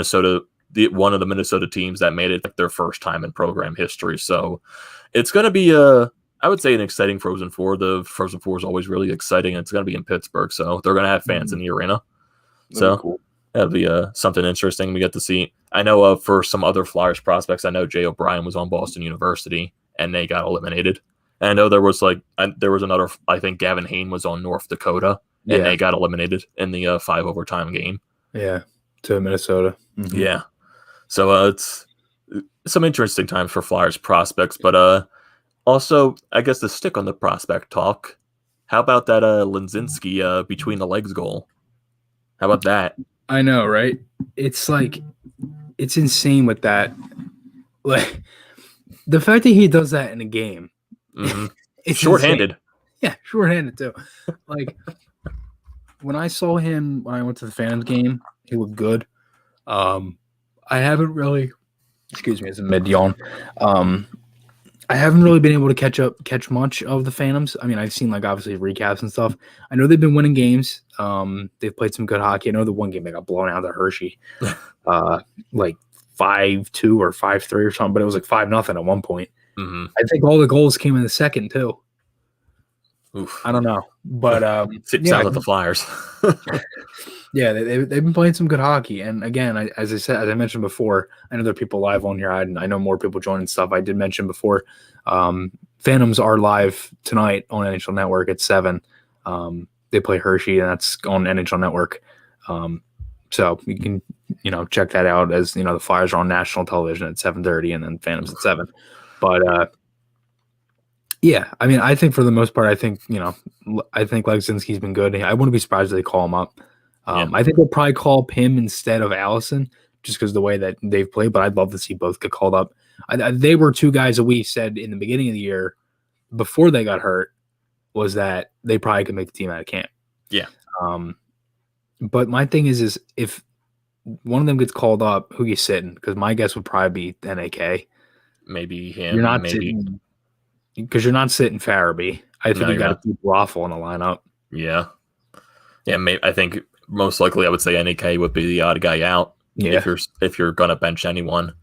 Speaker 2: of the Minnesota teams that made it their first time in program history. So it's going to be I would say an exciting Frozen Four. The Frozen Four is always really exciting, and it's going to be in Pittsburgh, so they're going to have fans in the arena. So cool. That'll be something interesting we get to see. I know for some other Flyers prospects, I know Jay O'Brien was on Boston University, and they got eliminated. And I know there was another, I think Gavin Hain was on North Dakota, and they got eliminated in the 5 overtime game.
Speaker 3: Yeah, to Minnesota. Mm-hmm.
Speaker 2: Yeah. So it's some interesting times for Flyers prospects, but also, I guess to stick on the prospect talk, how about that Linzinski between the legs goal? How about that?
Speaker 3: I know, right? It's it's insane with that. The fact that he does that in a game.
Speaker 2: Mm-hmm.
Speaker 3: It's
Speaker 2: shorthanded.
Speaker 3: Insane. Yeah, shorthanded too. When I saw him when I went to the Phantoms game, he looked good. I haven't really, excuse me, it's a mid yawn. I haven't really been able to catch much of the Phantoms. I mean, I've seen obviously recaps and stuff. I know they've been winning games. They've played some good hockey. I know the one game they got blown out to Hershey, 5-2 or 5-3 or something, but it was 5-0 at one point.
Speaker 2: Mm-hmm.
Speaker 3: I think all the goals came in the second too.
Speaker 2: Oof.
Speaker 3: I don't know, but
Speaker 2: sounds like the Flyers.
Speaker 3: Yeah, they've been playing some good hockey, and again, as I mentioned before, I know there are people live on here. I know more people joining stuff. I did mention before, Phantoms are live tonight on NHL Network at 7. They play Hershey, and that's on NHL Network. So you can check that out as the Flyers are on national television at 7:30, and then Phantoms at 7. But yeah, I mean, I think for the most part, I think Legzinski's been good. I wouldn't be surprised if they call him up. I think they'll probably call up him instead of Allison, just because of the way that they've played. But I'd love to see both get called up. They were 2 guys that we said in the beginning of the year, before they got hurt, was that they probably could make the team out of camp.
Speaker 2: Yeah.
Speaker 3: But my thing is if one of them gets called up, who you sitting? Because my guess would probably be NAK.
Speaker 2: Maybe him.
Speaker 3: You're not sitting because you're not sitting Farabee. I think you got to keep Raffle in the lineup.
Speaker 2: Yeah. Yeah, I think most likely I would say NAK would be the odd guy out.
Speaker 3: Yeah.
Speaker 2: If you're gonna bench anyone.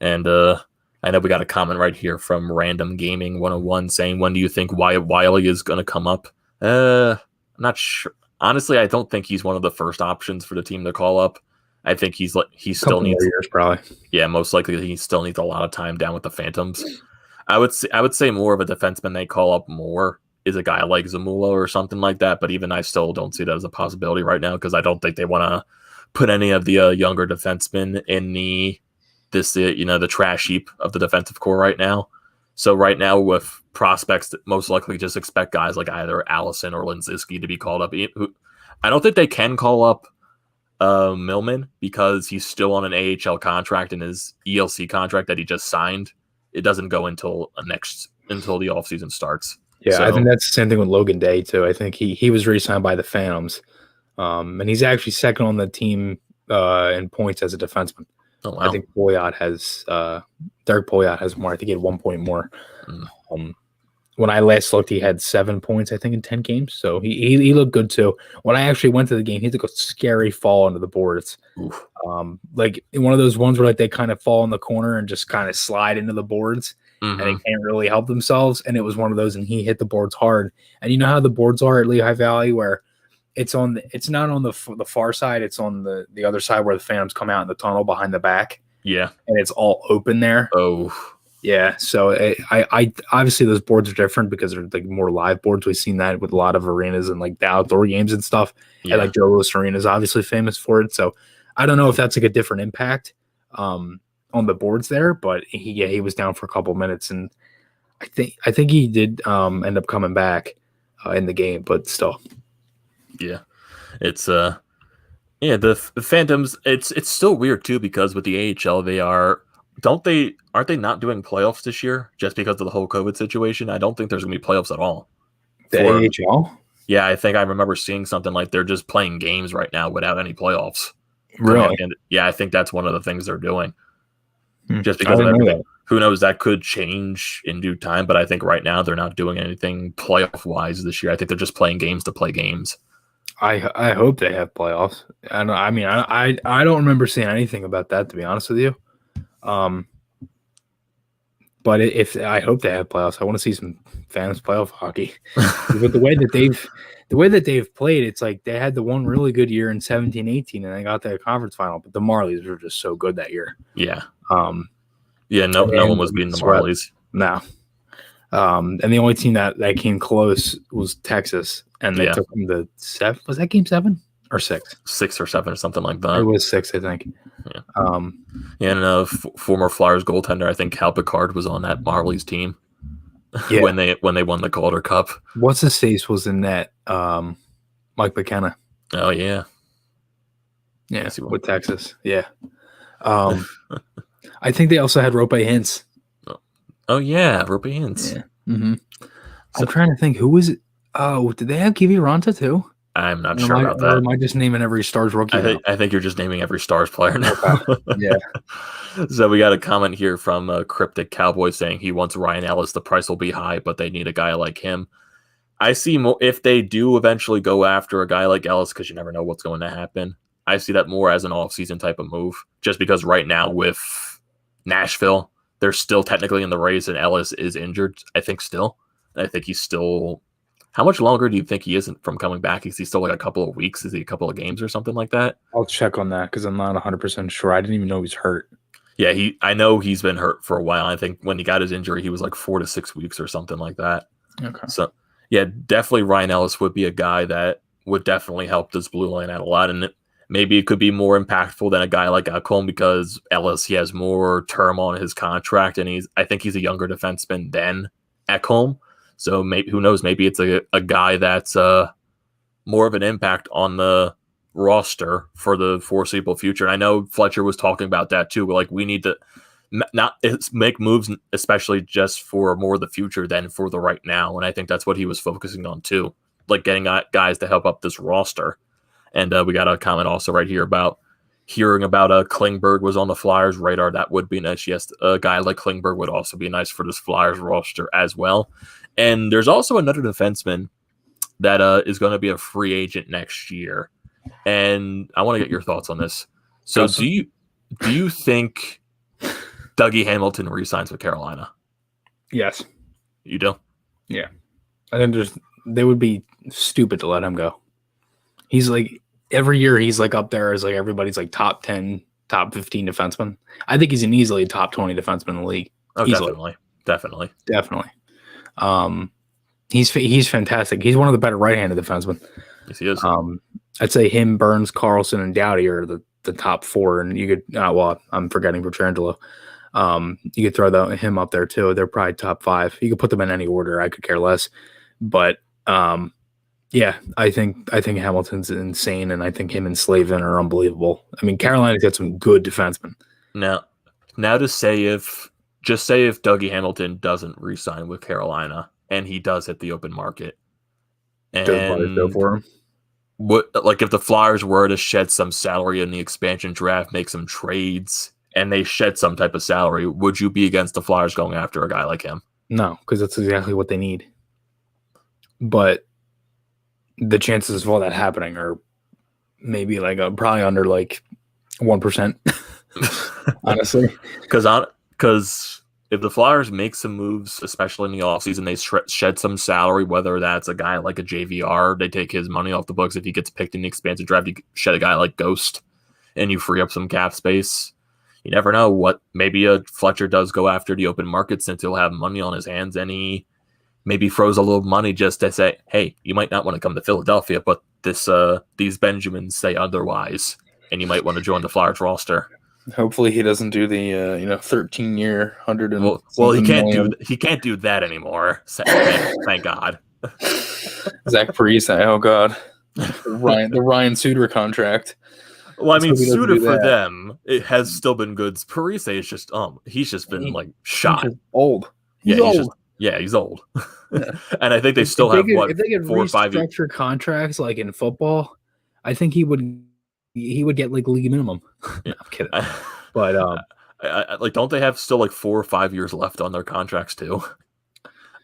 Speaker 2: And I know we got a comment right here from Random Gaming 101 saying, when do you think Wiley is gonna come up? I'm not sure. Honestly, I don't think he's one of the first options for the team to call up. I think he still needs
Speaker 3: years probably.
Speaker 2: Yeah, most likely he still needs a lot of time down with the Phantoms. I would say more of a defenseman they call up more is a guy like Zamula or something like that. But even I still don't see that as a possibility right now because I don't think they want to put any of the younger defensemen in the trash heap of the defensive core right now. So right now with prospects, most likely just expect guys like either Allison or Linzinski to be called up. I don't think they can call up Millman because he's still on an AHL contract and his ELC contract that he just signed. It doesn't go until the offseason starts.
Speaker 3: Yeah,
Speaker 2: so,
Speaker 3: I think that's the same thing with Logan Day too. I think he was re-signed by the Phantoms, and he's actually second on the team in points as a defenseman.
Speaker 2: Oh, wow.
Speaker 3: I think Derek Poyat has more. I think he had 1 point more. When I last looked, he had 7 points, I think, in 10 games. So he looked good too. When I actually went to the game, he took a scary fall into the boards. Like one of those ones where like they kind of fall in the corner and just kind of slide into the boards, and they can't really help themselves. And it was one of those, and he hit the boards hard. And you know how the boards are at Lehigh Valley, where it's not on the far side, it's on the other side where the Phantoms come out in the tunnel behind the back.
Speaker 2: Yeah,
Speaker 3: and it's all open there.
Speaker 2: Oh.
Speaker 3: Yeah, so I obviously those boards are different because they're like more live boards. We've seen that with a lot of arenas and like the outdoor games and stuff. Yeah. And like Joe Louis Arena is obviously famous for it. So I don't know if that's like a different impact on the boards there, but he was down for a couple minutes, and I think he did end up coming back in the game, but still.
Speaker 2: Yeah, it's the Phantoms. It's still weird too because with the AHL aren't they not doing playoffs this year just because of the whole COVID situation? I don't think there's going to be playoffs at all.
Speaker 3: The AHL?
Speaker 2: Yeah, I think I remember seeing something like they're just playing games right now without any playoffs.
Speaker 3: Really?
Speaker 2: And yeah, I think that's one of the things they're doing. Just because of everything. Who knows, that could change in due time, but I think right now they're not doing anything playoff-wise this year. I think they're just playing games to play games.
Speaker 3: I hope they have playoffs. I don't remember seeing anything about that, to be honest with you. But if I hope they have playoffs, I want to see some Phantoms playoff hockey. But the way that they've played, it's like they had the one really good year in 17-18, and they got to the conference final. But the Marlies were just so good that year.
Speaker 2: Yeah. No one was beating the Marlies.
Speaker 3: No. And the only team that came close was Texas, and they took them to 7. Was that game 7 or 6?
Speaker 2: 6 or 7 or something like that.
Speaker 3: It was 6, I think.
Speaker 2: Yeah. And former Flyers goaltender, I think Cal Picard was on that Marlies team when they won the Calder Cup.
Speaker 3: What's his face was in that? Mike McKenna.
Speaker 2: Oh yeah.
Speaker 3: Yeah, with Texas. Yeah. I think they also had Rope Hintz.
Speaker 2: Oh yeah, Rope Hintz.
Speaker 3: Yeah. Mm-hmm. I'm trying to think, who was it? Oh, did they have Kiwi Ranta too?
Speaker 2: I'm not sure about that.
Speaker 3: Or am I just naming every Stars rookie?
Speaker 2: I think you're just naming every Stars player now.
Speaker 3: Okay. Yeah.
Speaker 2: So we got a comment here from Cryptic Cowboy saying he wants Ryan Ellis. The price will be high, but they need a guy like him. I see more if they do eventually go after a guy like Ellis, because you never know what's going to happen. I see that more as an off-season type of move, just because right now with Nashville, they're still technically in the race, and Ellis is injured. I think he's still. How much longer do you think he isn't from coming back? Is he still like a couple of weeks? Is he a couple of games or something like that?
Speaker 3: I'll check on that because I'm not 100% sure. I didn't even know he's hurt.
Speaker 2: Yeah, I know he's been hurt for a while. I think when he got his injury, he was like 4 to 6 weeks or something like that.
Speaker 3: Okay.
Speaker 2: So, yeah, definitely Ryan Ellis would be a guy that would definitely help this blue line out a lot. And maybe it could be more impactful than a guy like Ekholm because Ellis, he has more term on his contract, and I think he's a younger defenseman than Ekholm. So maybe, who knows, maybe it's a guy that's more of an impact on the roster for the foreseeable future. And I know Fletcher was talking about that too. But like, we need to not make moves, especially just for more of the future than for the right now. And I think that's what he was focusing on too, like getting guys to help up this roster. And we got a comment also right here about hearing about Klingberg was on the Flyers radar. That would be nice. Yes, a guy like Klingberg would also be nice for this Flyers roster as well. And there's also another defenseman that is going to be a free agent next year. And I want to get your thoughts on this. So do you think Dougie Hamilton re-signs with Carolina?
Speaker 3: Yes.
Speaker 2: You do?
Speaker 3: Yeah. I think they would be stupid to let him go. He's like, every year he's like up there as like everybody's like top 10, top 15 defenseman. I think he's an easily top 20 defenseman in the league.
Speaker 2: Oh,
Speaker 3: easily.
Speaker 2: Definitely.
Speaker 3: He's fantastic. He's one of the better right-handed defensemen.
Speaker 2: Yes, he is.
Speaker 3: I'd say him, Burns, Carlson, and Doughty are the top four, and you could I'm forgetting Pietrangelo. You could throw him up there too. They're probably top 5. You could put them in any order. I could care less, but yeah, I think Hamilton's insane, and I think him and Slavin are unbelievable. I mean, Carolina's got some good defensemen.
Speaker 2: Now to say if Dougie Hamilton doesn't re-sign with Carolina and he does hit the open market, and
Speaker 3: go for him.
Speaker 2: If the Flyers were to shed some salary in the expansion draft, make some trades, and they shed some type of salary, would you be against the Flyers going after a guy like him?
Speaker 3: No, because that's exactly what they need. But the chances of all that happening are maybe probably under 1%. Honestly,
Speaker 2: because if the Flyers make some moves, especially in the offseason, they shed some salary, whether that's a guy like a JVR, they take his money off the books. If he gets picked in the expansion draft, you shed a guy like Ghost, and you free up some cap space. You never know what. Maybe a Fletcher does go after the open market since he'll have money on his hands, and he maybe throws a little money just to say, hey, you might not want to come to Philadelphia, but these Benjamins say otherwise, and you might want to join the Flyers roster.
Speaker 3: Hopefully he doesn't do the 13-year 100 and
Speaker 2: well he can't do that anymore. Thank God.
Speaker 3: Zach Parise, oh God, the Ryan Suter contract.
Speaker 2: Well, I mean, Suter for them, it has still been good. Parise is just he's just been shot.
Speaker 3: He's old.
Speaker 2: He's old. He's old. Yeah. And I think they still have
Speaker 3: if they could
Speaker 2: 4 or 5 years.
Speaker 3: Restructure contracts like in football, I think he would get league minimum. No, I'm kidding. But
Speaker 2: don't they have still 4 or 5 years left on their contracts too?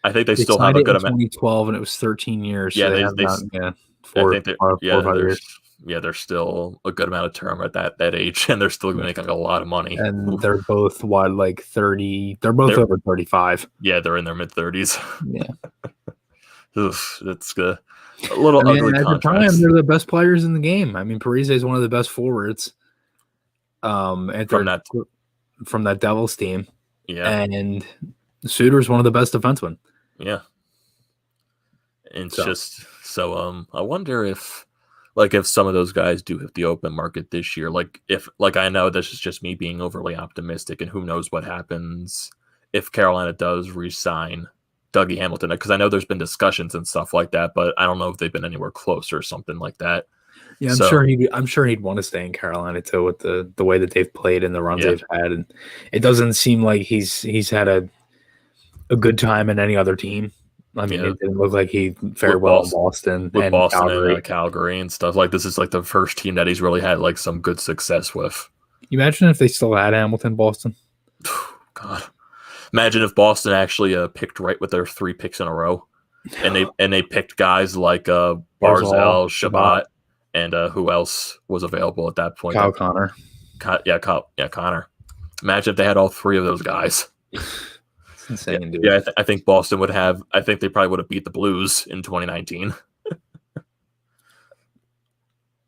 Speaker 2: I think they still have a good amount.
Speaker 3: 2012 and it was 13 years.
Speaker 2: Yeah,
Speaker 3: so
Speaker 2: 4 or 5 years. Yeah, they're still a good amount of term at that age, and they're still making a lot of money.
Speaker 3: And they're both 30. They're both over 35.
Speaker 2: Yeah, they're in their mid-30s.
Speaker 3: Yeah,
Speaker 2: that's good. A little ugly
Speaker 3: at
Speaker 2: contrast.
Speaker 3: the time, they're the best players in the game. I mean, Parise is one of the best forwards. From that Devils team.
Speaker 2: Yeah,
Speaker 3: and Suter's one of the best defensemen.
Speaker 2: Yeah, and I wonder if some of those guys do hit the open market this year. I know this is just me being overly optimistic, and who knows what happens if Carolina does re-sign Dougie Hamilton, because I know there's been discussions and stuff like that, but I don't know if they've been anywhere close or something like that.
Speaker 3: Yeah, I'm sure he'd want to stay in Carolina too with the way that they've played and the runs they've had, and it doesn't seem like he's had a good time in any other team. I mean, it didn't look like he fared well in Boston and
Speaker 2: Calgary and stuff. This is the first team that he's really had some good success with.
Speaker 3: You imagine if they still had Hamilton, Boston?
Speaker 2: God, imagine if Boston actually picked right with their 3 picks in a row, and they picked guys like Barzal, Shabbat, and who else was available at that point?
Speaker 3: Kyle Connor.
Speaker 2: Connor. Imagine if they had all 3 of those guys.
Speaker 3: Insane, dude.
Speaker 2: Yeah, I think Boston would have. I think they probably would have beat the Blues in 2019.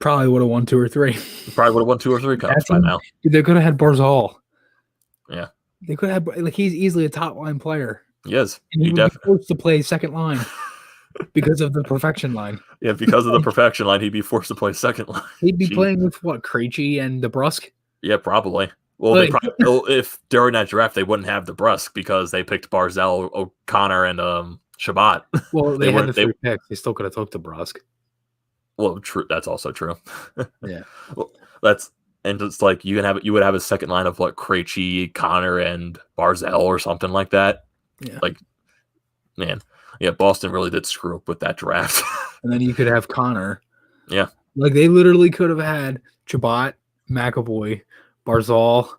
Speaker 3: Probably would have won 2 or 3.
Speaker 2: Probably would have won 2 or 3 cups by now.
Speaker 3: Dude, they could have had Barzal.
Speaker 2: Yeah,
Speaker 3: they could have. He's easily a top line player.
Speaker 2: He is.
Speaker 3: And he would be forced to play second line because of the perfection line.
Speaker 2: Yeah, because of the perfection line, he'd be forced to play second line.
Speaker 3: He'd be playing with Krejci and DeBrusk.
Speaker 2: Yeah, probably. Well, if during that draft they wouldn't have DeBrusk because they picked Barzal, O'Connor, and Shabbat.
Speaker 3: Well, they had the 3 picks. They still could have took DeBrusk.
Speaker 2: Well, true. That's also true.
Speaker 3: Yeah.
Speaker 2: Well, it's you would have a second line of Krejci, Connor, and Barzal or something like that.
Speaker 3: Yeah.
Speaker 2: Man, yeah, Boston really did screw up with that draft.
Speaker 3: And then you could have Connor.
Speaker 2: Yeah.
Speaker 3: They literally could have had Shabbat, McAvoy, Barzal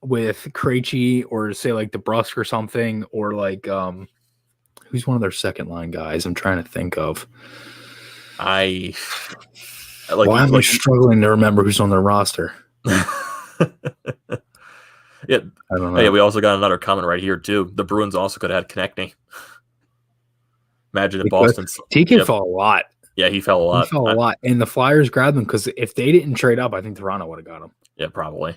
Speaker 3: with Krejci, or say DeBrusk or something, or who's one of their second line guys? I'm trying to think of.
Speaker 2: I'm
Speaker 3: struggling to remember who's on their roster.
Speaker 2: Yeah,
Speaker 3: I don't know.
Speaker 2: Yeah, we also got another comment right here too. The Bruins also could have had Konechny. Imagine if Boston.
Speaker 3: TK fell a lot.
Speaker 2: Yeah, he fell a lot.
Speaker 3: And the Flyers grabbed him because if they didn't trade up, I think Toronto would have got him.
Speaker 2: Yeah, probably.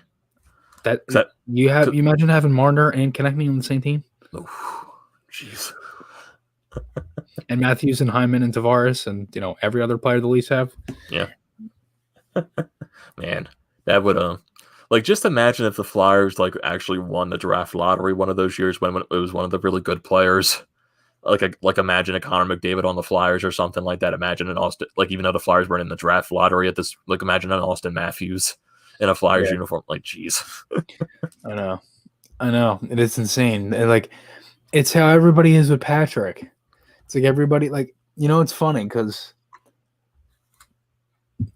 Speaker 3: You imagine having Marner and Konechny on the same team?
Speaker 2: Oh, jeez.
Speaker 3: And Matthews and Hyman and Tavares and every other player the Leafs have.
Speaker 2: Yeah. Man, that would just imagine if the Flyers actually won the draft lottery one of those years when it was one of the really good players. Imagine a Connor McDavid on the Flyers or something like that. Imagine an Austin, even though the Flyers weren't in the draft lottery at this, imagine an Austin Matthews in a Flyers uniform. Jeez.
Speaker 3: I know. It is insane. It's how everybody is with Patrick. It's everybody, it's funny because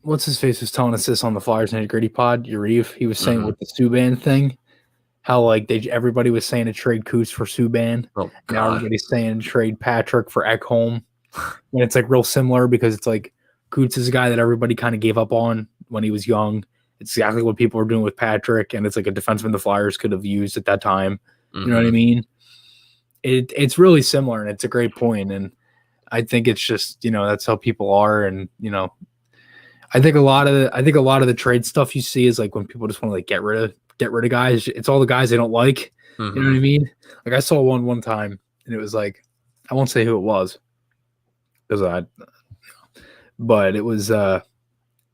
Speaker 3: what's his face was telling us this on the Flyers Nitty Gritty pod, Yariv. He was saying with the Subban thing, how everybody was saying to trade Coots for Subban.
Speaker 2: Oh,
Speaker 3: now everybody's saying to trade Patrick for Ekholm. And it's real similar because it's Coots is a guy that everybody kind of gave up on when he was young. It's exactly what people are doing with Patrick, and it's a defenseman the Flyers could have used at that time. You know what I mean? It's really similar, and it's a great point. And I think it's just that's how people are, and I think a lot of the trade stuff you see is when people just want to get rid of guys. It's all the guys they don't like. You know what I mean? I saw one time, and it was I won't say who it was, but it was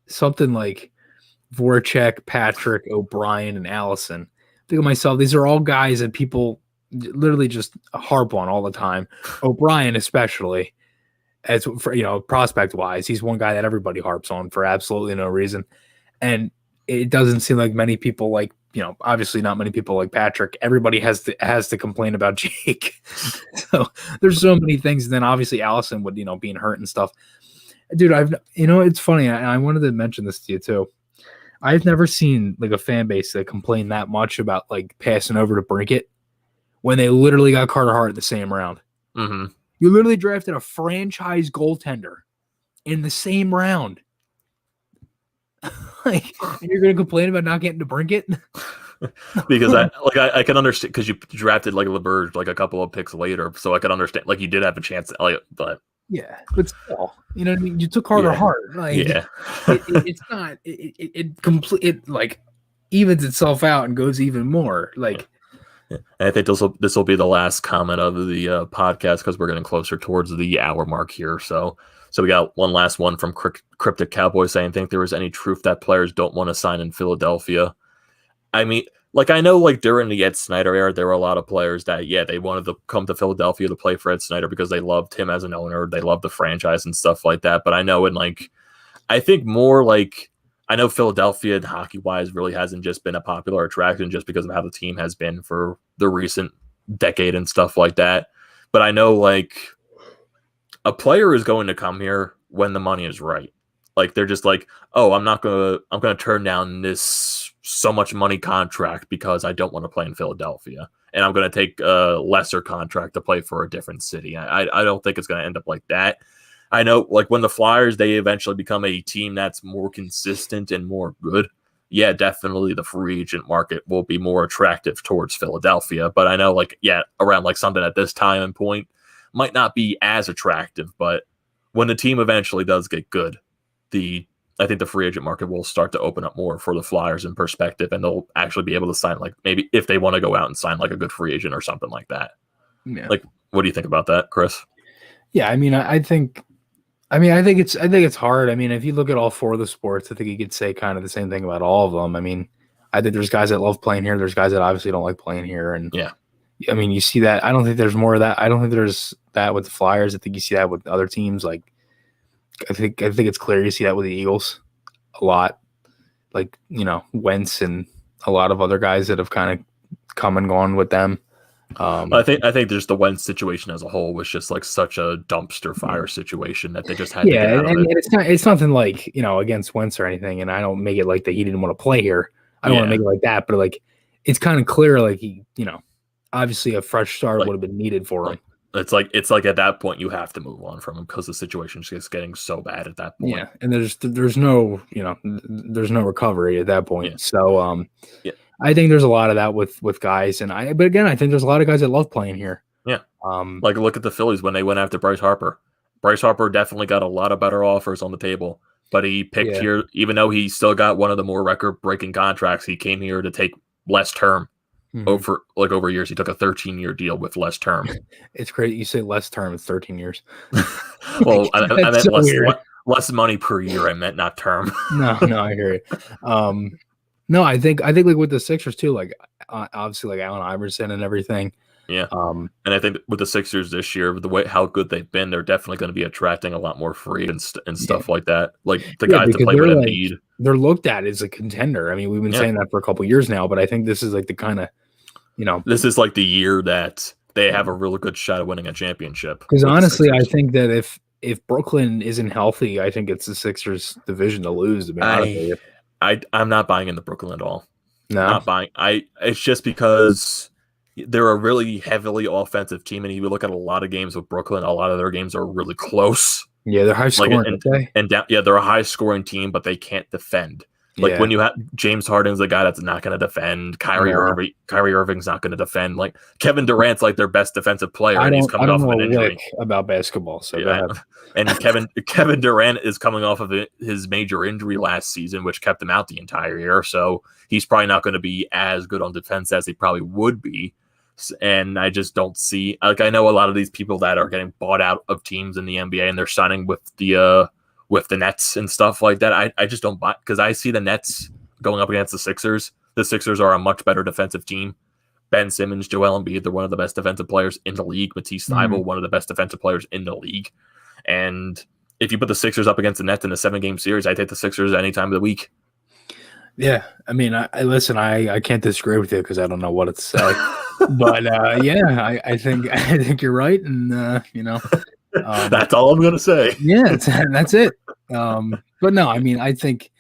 Speaker 3: something like Voracek, Patrick, O'Brien, and Allison. I think of myself, these are all guys that people literally just harp on all the time. O'Brien especially, as for prospect wise, he's one guy that everybody harps on for absolutely no reason. And it doesn't seem like many people obviously not many people like Patrick. Everybody has to complain about Jake. So there's so many things. And then obviously Allison would being hurt and stuff. Dude, it's funny. I wanted to mention this to you too. I've never seen a fan base that complain that much about passing over to Brinkett when they literally got Carter Hart in the same round.
Speaker 2: Mm-hmm.
Speaker 3: You literally drafted a franchise goaltender in the same round. And you're going to complain about not getting to Brinkett?
Speaker 2: Because I can understand because you drafted LeBurge a couple of picks later, so I can understand you did have a chance, but
Speaker 3: yeah, but still, you know what I mean. You took Carter Hart, it's not it evens itself out and goes even more
Speaker 2: And I think this will be the last comment of the podcast because we're getting closer towards the hour mark here. So we got one last one from Cryptic Cowboy saying, "Think there was any truth that players don't want to sign in Philadelphia?" I mean, I know during the Ed Snyder era, there were a lot of players that they wanted to come to Philadelphia to play for Ed Snyder because they loved him as an owner, they loved the franchise and stuff like that. But I know I think more I know Philadelphia hockey wise really hasn't just been a popular attraction just because of how the team has been for the recent decade and stuff like that. But I know a player is going to come here when the money is right. They're just oh, I'm going to turn down this so much money contract because I don't want to play in Philadelphia. And I'm going to take a lesser contract to play for a different city. I don't think it's going to end up like that. I know when the Flyers, they eventually become a team that's more consistent and more good. Yeah, definitely the free agent market will be more attractive towards Philadelphia. But I know around something at this time and point might not be as attractive. But when the team eventually does get good, I think the free agent market will start to open up more for the Flyers in perspective, and they'll actually be able to sign maybe if they want to go out and sign a good free agent or something like that. Yeah. What do you think about that, Chris?
Speaker 3: Yeah, I mean, I think it's hard. I mean, if you look at all four of the sports, I think you could say kind of the same thing about all of them. I mean, I think there's guys that love playing here. There's guys that obviously don't like playing here. And
Speaker 2: yeah,
Speaker 3: I mean, you see that. I don't think there's more of that. I don't think there's that with the Flyers. I think you see that with other teams. I think it's clear you see that with the Eagles a lot. Wentz and a lot of other guys that have kind of come and gone with them.
Speaker 2: I think there's the Wentz situation as a whole was just such a dumpster fire situation that they just had to get out of it.
Speaker 3: It's nothing against Wentz or anything, and I don't make it that he didn't want to play here. I don't want to make it like that, but it's kind of clear he obviously a fresh start would have been needed for him.
Speaker 2: It's at that point you have to move on from him because the situation is just getting so bad at that point.
Speaker 3: Yeah, and there's no there's no recovery at that point. Yeah. So I think there's a lot of that with guys, but again, I think there's a lot of guys that love playing here.
Speaker 2: Yeah. Look at the Phillies when they went after Bryce Harper. Bryce Harper definitely got a lot of better offers on the table, but he picked here, even though he still got one of the more record-breaking contracts. He came here to take less term. over years. He took a 13-year deal with less term.
Speaker 3: It's crazy. You say less term, it's 13 years.
Speaker 2: Well, I meant
Speaker 3: so
Speaker 2: less money per year. I meant not term.
Speaker 3: No, I hear it. No, I think like with the Sixers too, like obviously like Allen Iverson and everything.
Speaker 2: Yeah. And I think with the Sixers this year, with the way how good they've been, they're definitely going to be attracting a lot more free and stuff like that. Like the guys to play with Embiid.
Speaker 3: They're looked at as a contender. I mean, we've been saying that for a couple of years now, but I think this is like the kind of, this is
Speaker 2: like the year that they have a really good shot at winning a championship.
Speaker 3: Because honestly, I think that if Brooklyn isn't healthy, I think it's the Sixers division to lose. To be honest with you.
Speaker 2: I'm not buying into Brooklyn at all.
Speaker 3: No,
Speaker 2: not buying. It's just because they're a really heavily offensive team, and if you look at a lot of games with Brooklyn, a lot of their games are really close.
Speaker 3: Yeah, they're high scoring.
Speaker 2: They're a high scoring team, but they can't defend. Like when you have James Harden's the guy that's not going to defend. Kyrie Irving's not going to defend. Like Kevin Durant's like their best defensive player, and he's coming off of an injury.
Speaker 3: About basketball, so
Speaker 2: and Kevin Durant is coming off of his major injury last season, which kept him out the entire year. So he's probably not going to be as good on defense as he probably would be. And I just don't see, like, I know a lot of these people that are getting bought out of teams in the NBA and they're signing with the Nets and stuff like that. I just don't buy, because I see the Nets going up against the Sixers. The Sixers are a much better defensive team. Ben Simmons, Joel Embiid, they're one of the best defensive players in the league. Matisse Thybulle, one of the best defensive players in the league. And if you put the Sixers up against the Nets in a 7-game series, I take the Sixers any time of the week.
Speaker 3: Yeah, I mean, I can't disagree with you because I don't know what to say. But I think you're right, and
Speaker 2: that's all I'm gonna say.
Speaker 3: Yeah, that's it. But no, I mean, I think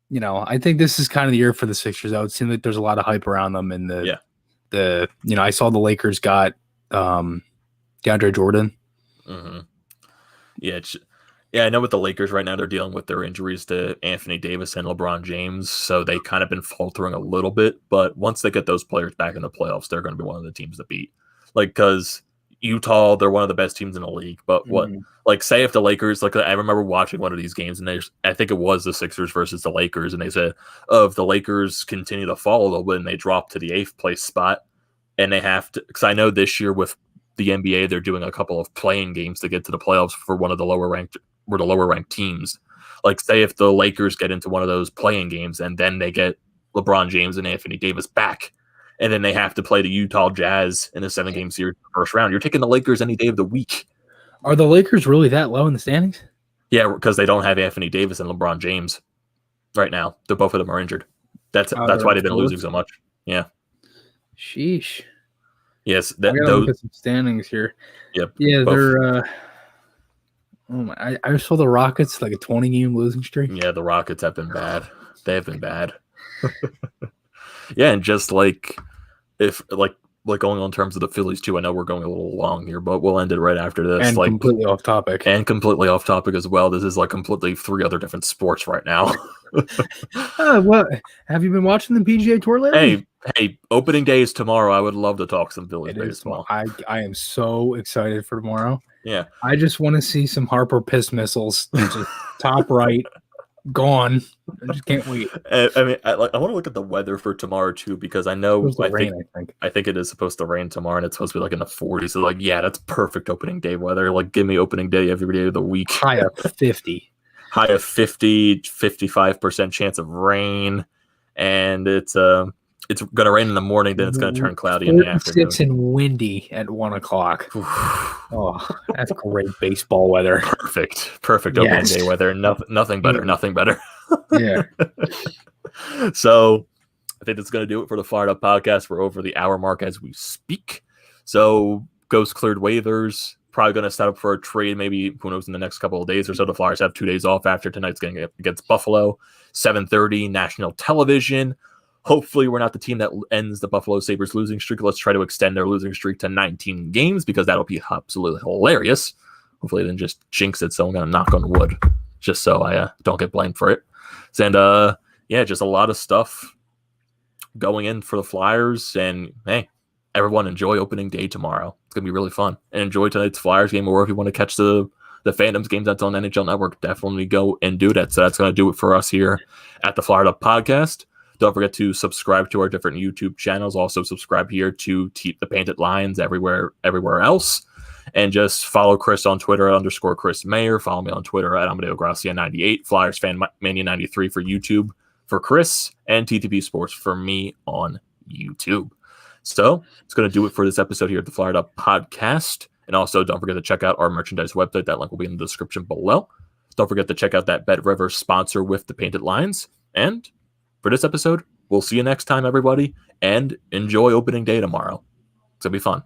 Speaker 3: this is kind of the year for the Sixers. I would seem like there's a lot of hype around them, and I saw the Lakers got DeAndre Jordan.
Speaker 2: Mm-hmm. Yeah, I know with the Lakers right now, they're dealing with their injuries to Anthony Davis and LeBron James, so they've kind of been faltering a little bit. But once they get those players back in the playoffs, they're going to be one of the teams to beat. Like, because Utah, they're one of the best teams in the league. But say if the Lakers, like, I remember watching one of these games, and I think it was the Sixers versus the Lakers, and they said, if the Lakers continue to fall a little bit and they drop to the 8th place spot, and they have to, because I know this year with the NBA, they're doing a couple of playing games to get to the playoffs for one of the lower ranked teams. Like, say if the Lakers get into one of those playing games and then they get LeBron James and Anthony Davis back, and then they have to play the Utah Jazz in a 7-game series in the first round, you're taking the Lakers any day of the week.
Speaker 3: Are the Lakers really that low in the standings?
Speaker 2: Yeah, because they don't have Anthony Davis and LeBron James right now. Both of them are injured. That's why they've been losing so much. Yeah.
Speaker 3: Sheesh.
Speaker 2: Yes,
Speaker 3: I gotta look at some standings here.
Speaker 2: Yep.
Speaker 3: Yeah, they're. I saw the Rockets like a 20-game losing streak.
Speaker 2: Yeah, the Rockets have been bad. They have been bad. Yeah, and just like if going on terms of the Phillies too. I know we're going a little long here, but we'll end it right after this.
Speaker 3: And completely off topic.
Speaker 2: And completely off topic as well. This is like completely 3 other different sports right now.
Speaker 3: What have you been watching the PGA Tour lately?
Speaker 2: Hey, opening day is tomorrow. I would love to talk some Phillies baseball.
Speaker 3: I am so excited for tomorrow.
Speaker 2: Yeah.
Speaker 3: I just want to see some Harper piss missiles just top right gone. I just can't wait.
Speaker 2: I want to look at the weather for tomorrow too, because I think it is supposed to rain tomorrow, and it's supposed to be like in the 40s. So that's perfect opening day weather. Like, give me opening day every day of the week.
Speaker 3: High of 50.
Speaker 2: High of 50, 55% chance of rain, and it's going to rain in the morning, then it's going to turn cloudy in the afternoon.
Speaker 3: 46 and windy at 1 o'clock. Oh, that's great baseball weather.
Speaker 2: Perfect opening day weather. Nothing better.
Speaker 3: Yeah.
Speaker 2: So I think that's going to do it for the Fired Up podcast. We're over the hour mark as we speak. So Ghost cleared waivers. Probably going to set up for a trade, maybe, who knows, in the next couple of days or so. The Flyers have 2 days off after tonight's game against Buffalo. 7:30 national television. Hopefully we're not the team that ends the Buffalo Sabres losing streak. Let's try to extend their losing streak to 19 games because that'll be absolutely hilarious. Hopefully I didn't just jinx it, so I'm going to knock on wood just so I don't get blamed for it. And just a lot of stuff going in for the Flyers. And, hey, everyone enjoy opening day tomorrow. It's going to be really fun. And enjoy tonight's Flyers game, or if you want to catch the Phantoms games that's on NHL Network, definitely go and do that. So that's going to do it for us here at the Fired Up Podcast. Don't forget to subscribe to our different YouTube channels. Also subscribe here to the Painted Lines everywhere else. And just follow Chris on Twitter at _Chris Maher. Follow me on Twitter at Amedeo Grassia 98. Flyers Fan Mania 93 for YouTube for Chris, and TTP Sports for me on YouTube. So it's going to do it for this episode here at the Flyer Up Podcast. And also don't forget to check out our merchandise website. That link will be in the description below. Don't forget to check out that BetRivers sponsor with the Painted Lines. And for this episode, we'll see you next time, everybody. And enjoy opening day tomorrow. It's going to be fun.